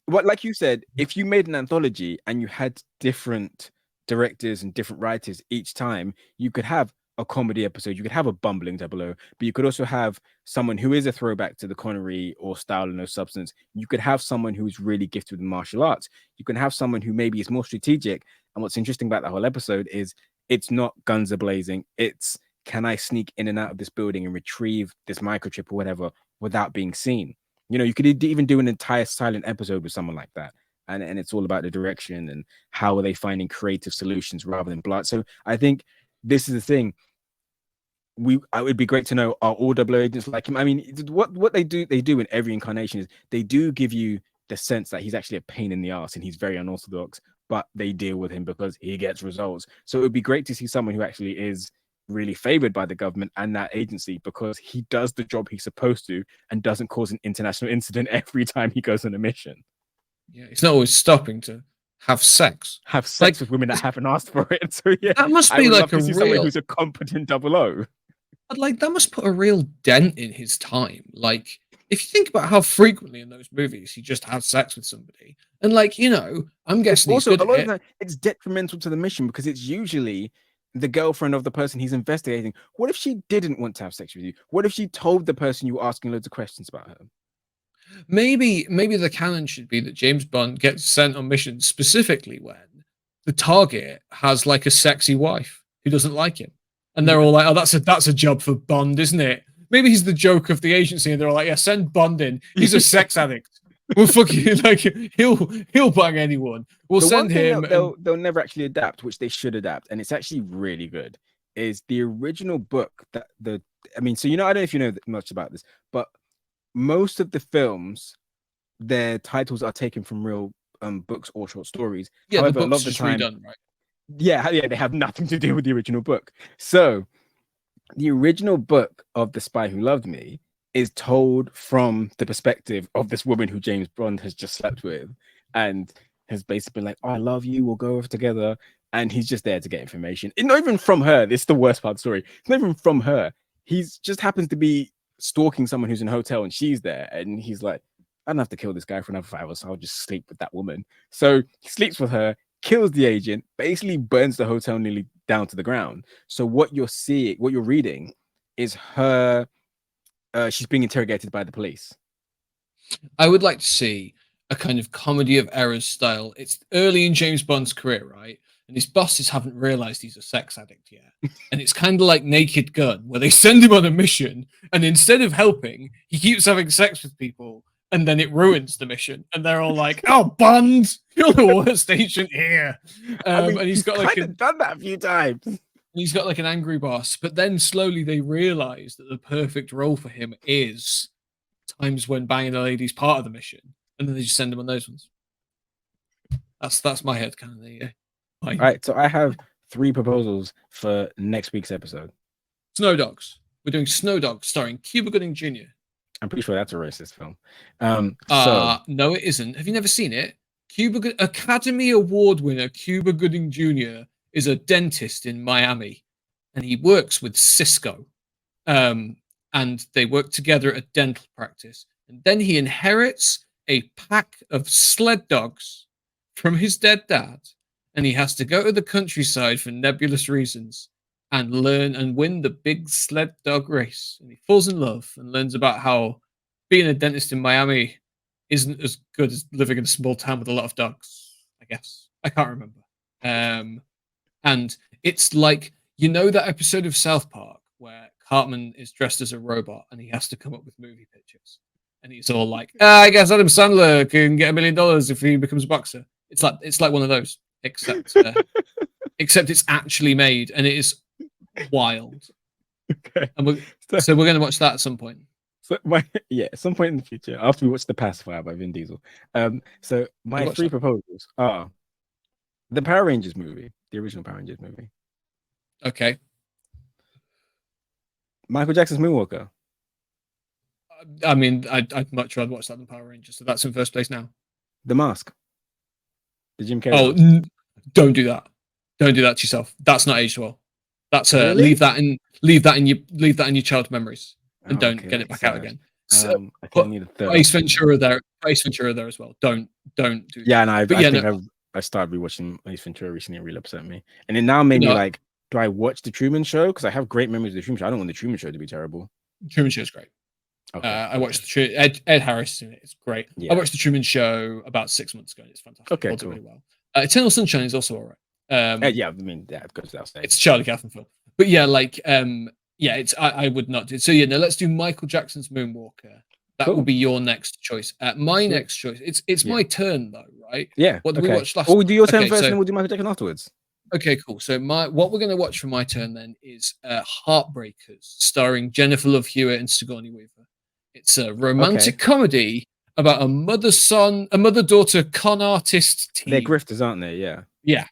like you said, if you made an anthology and you had different directors and different writers each time, you could have a comedy episode, you could have a bumbling 00, but you could also have someone who is a throwback to the Connery or Style and No Substance. You could have someone who's really gifted with martial arts. You can have someone who maybe is more strategic. And what's interesting about that whole episode is it's not guns are blazing. It's, can I sneak in and out of this building and retrieve this microchip or whatever without being seen? You know, you could even do an entire silent episode with someone like that. And it's all about the direction and how are they finding creative solutions rather than blood. So I think this is the thing. It would be great to know, are all double agents like him? I mean, what they do in every incarnation is they do give you the sense that he's actually a pain in the ass and he's very unorthodox, but they deal with him because he gets results. So it would be great to see someone who actually is really favored by the government and that agency because he does the job he's supposed to and doesn't cause an international incident every time he goes on a mission. Yeah, it's not always stopping to have sex with women that haven't asked for it. So yeah, that must be like someone who's a competent 00. But like that must put a real dent in his time. Like, if you think about how frequently in those movies he just had sex with somebody, and like, you know, I'm guessing also a lot of that it's detrimental to the mission because it's usually the girlfriend of the person he's investigating. What if she didn't want to have sex with you? What if she told the person you were asking loads of questions about her? Maybe the canon should be that James Bond gets sent on missions specifically when the target has like a sexy wife who doesn't like him, and they're all like, "Oh, that's a job for Bond, isn't it?" Maybe he's the joke of the agency, and they're all like, "Yeah, send Bond in. He's a sex addict. We'll fucking like he'll bang anyone. We'll The one send thing him." And they'll never actually adapt, which they should adapt, and it's actually really good, is the original book that the. I mean, so I don't know if you know much about this, but most of the films, their titles are taken from real books or short stories. yeah, the However, a lot book's of the just time, redone, right? yeah, they have nothing to do with the original book. So the original book of The Spy Who Loved Me is told from the perspective of this woman who James Bond has just slept with and has basically been like, "Oh, I love you, we'll go over together." And he's just there to get information. And not even from her. This is the worst part of the story. It's not even from her. He's just happens to be stalking someone who's in a hotel and she's there. And he's like, "I don't have to kill this guy for another 5 hours, so I'll just sleep with that woman." So he sleeps with her, kills the agent, basically burns the hotel nearly down to the ground. So what you're reading is her. She's being interrogated by the police. I would like to see a kind of comedy of errors style. It's early in James Bond's career, right? And his bosses haven't realized he's a sex addict yet. And it's kind of like Naked Gun, where they send him on a mission, and instead of helping, he keeps having sex with people, and then it ruins the mission. And they're all like, "Oh, Bond, you're the worst agent here." I mean, And he's got like kind of done that a few times. he's got like an angry boss, but then slowly they realize that the perfect role for him is times when banging a lady's part of the mission, and then they just send him on those ones. That's my head kind of thing. All right, so I have 3 proposals for next week's episode. Snow Dogs. We're doing Snow Dogs starring Cuba Gooding Jr. I'm pretty sure that's a racist film. No, it isn't. Have you never seen it? Academy Award winner Cuba Gooding Jr. is a dentist in Miami, and he works with Cisco. And they work together at a dental practice. And then he inherits a pack of sled dogs from his dead dad, and he has to go to the countryside for nebulous reasons and learn and win the big sled dog race. And he falls in love and learns about how being a dentist in Miami isn't as good as living in a small town with a lot of dogs, I guess. I can't remember. And it's like, that episode of South Park where Cartman is dressed as a robot and he has to come up with movie pictures. And he's all like, "I guess Adam Sandler can get $1 million if he becomes a boxer." It's like one of those, except it's actually made and it is wild. Okay. And so we're going to watch that at some point. So at some point in the future, after we watch The Pacifier by Vin Diesel. So my 3 proposals are the Power Rangers movie, the original Power Rangers movie. Okay. Michael Jackson's Moonwalker. I mean, I'd much rather watch that than Power Rangers, so that's in first place now. The Mask. The Jim Carrey. Oh, don't do that. Don't do that to yourself. That's not aged well. That's really? leave that in your childhood memories and don't get it back out again. So, I need a third. Ace Ventura there as well. Don't do. Yeah, and I started rewatching Ace Ventura recently. It really upset me, and it now made me like, do I watch the Truman Show? Because I have great memories of the Truman Show. I don't want the Truman Show to be terrible. Truman Show is great. Okay. I watched Ed Harris in it. It's great. Yeah. I watched the Truman Show about 6 months ago. And it's fantastic. Okay, cool. Really well. Eternal Sunshine is also all right. Yeah, I mean, it goes without saying. It's a Charlie Kaufman film, but it's I would not do. So let's do Michael Jackson's Moonwalker. That will be your next choice. My next choice. It's my turn though, right? Yeah. What did we watch last? We'll do your turn first, and then we'll do Michael Jackson afterwards. Okay, cool. So what we're going to watch for my turn then is Heartbreakers, starring Jennifer Love Hewitt and Sigourney Weaver. It's a romantic comedy about a mother-daughter con artist team. They're grifters, aren't they? Yeah. Yeah.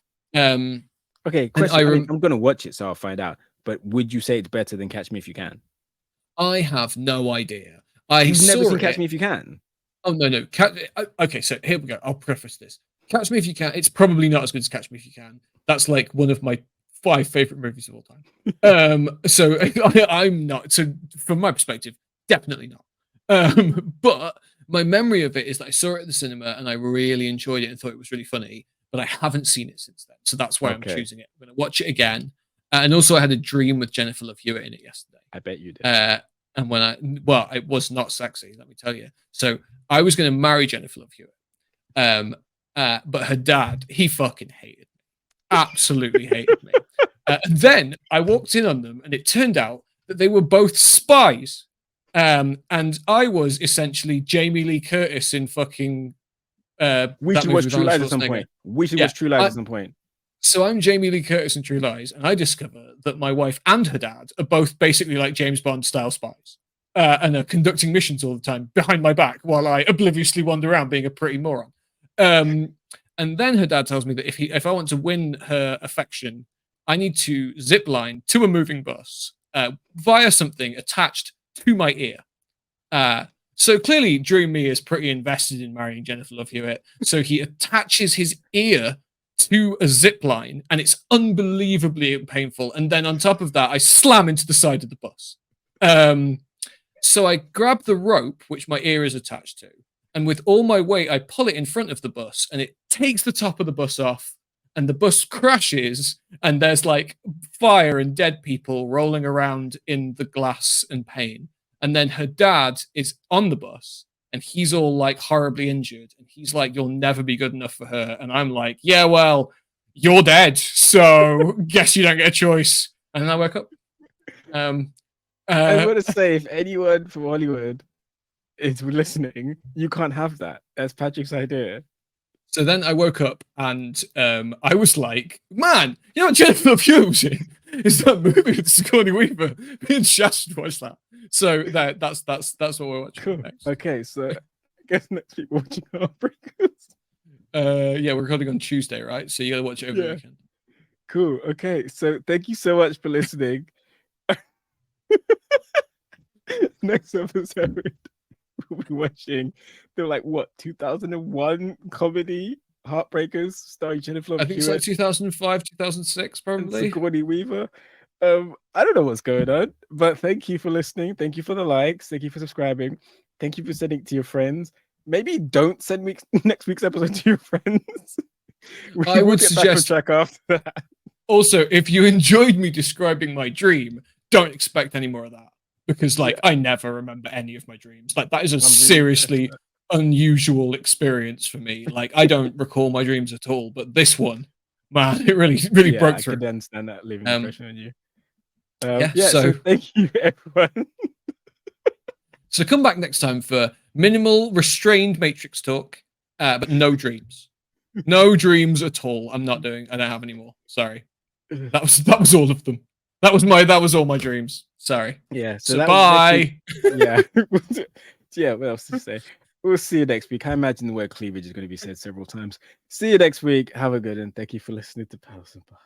Okay, question. I'm going to watch it, so I'll find out. But would you say it's better than Catch Me If You Can? I have no idea. You've never seen Catch Me If You Can? Oh, no. Okay, so here we go. I'll preface this. Catch Me If You Can. It's probably not as good as Catch Me If You Can. That's like one of my 5 favorite movies of all time. So I'm not. So from my perspective, definitely not. But my memory of it is that I saw it at the cinema and I really enjoyed it and thought it was really funny. But I haven't seen it since then, so that's why I'm choosing it. I'm going to watch it again. And also, I had a dream with Jennifer Love Hewitt in it yesterday. I bet you did. And it was not sexy, let me tell you. So I was going to marry Jennifer Love Hewitt. But her dad, he fucking hated me. Absolutely hated me. And then I walked in on them, and it turned out that they were both spies. And I was essentially Jamie Lee Curtis in fucking. We should watch True Lies at some point. We should watch True Lies at some point. So I'm Jamie Lee Curtis in True Lies, and I discover that my wife and her dad are both basically like James Bond style spies, and are conducting missions all the time behind my back while I obliviously wander around being a pretty moron. And then her dad tells me that if I want to win her affection, I need to zip line to a moving bus via something attached to my ear. So clearly, Drew Me is pretty invested in marrying Jennifer Love Hewitt. So he attaches his ear to a zip line, and it's unbelievably painful. And then on top of that, I slam into the side of the bus. So I grab the rope, which my ear is attached to, and with all my weight, I pull it in front of the bus, and it takes the top of the bus off, and the bus crashes, and there's like fire and dead people rolling around in the glass and pain. And then her dad is on the bus, and he's all like horribly injured, and he's like, "You'll never be good enough for her." And I'm like, "Yeah, well, you're dead, so guess you don't get a choice." And then I woke up. I want to say, if anyone from Hollywood is listening, you can't have that. That's Patrick's idea. So then I woke up, and I was like, "Man, you know what Jennifer Love Hewitt was in? Is that movie with Sigourney Weaver? Me and Shaz should watch that." So that's what we're watching cool. next. Okay, so I guess next week we're watching Heartbreakers. Yeah, we're recording on Tuesday, right? So you gotta watch it over the weekend. Cool. Okay, so thank you so much for listening. Next episode, we'll be watching the 2001 comedy Heartbreakers starring Jennifer Love Hewitt. I think it's like 2005, 2006, probably. Sigourney Weaver. I don't know what's going on, but thank you for listening. Thank you for the likes. Thank you for subscribing. Thank you for sending it to your friends. Maybe don't send next week's episode to your friends. I would suggest back on track after that. Also, if you enjoyed me describing my dream, don't expect any more of that, because I never remember any of my dreams. Like, that is a seriously unusual experience for me. Like, I don't recall my dreams at all, but this one, man, it really broke through. I can understand that, leaving an impression on you. So thank you, everyone. So come back next time for minimal, restrained Matrix talk, but no dreams. No dreams at all. I don't have any more. Sorry. That was all of them. That was all my dreams. Sorry. Yeah. So bye. Yeah. Yeah. What else to say? We'll see you next week. I imagine the word cleavage is going to be said several times. See you next week. Have a good one. Thank you for listening to Pals and Bars.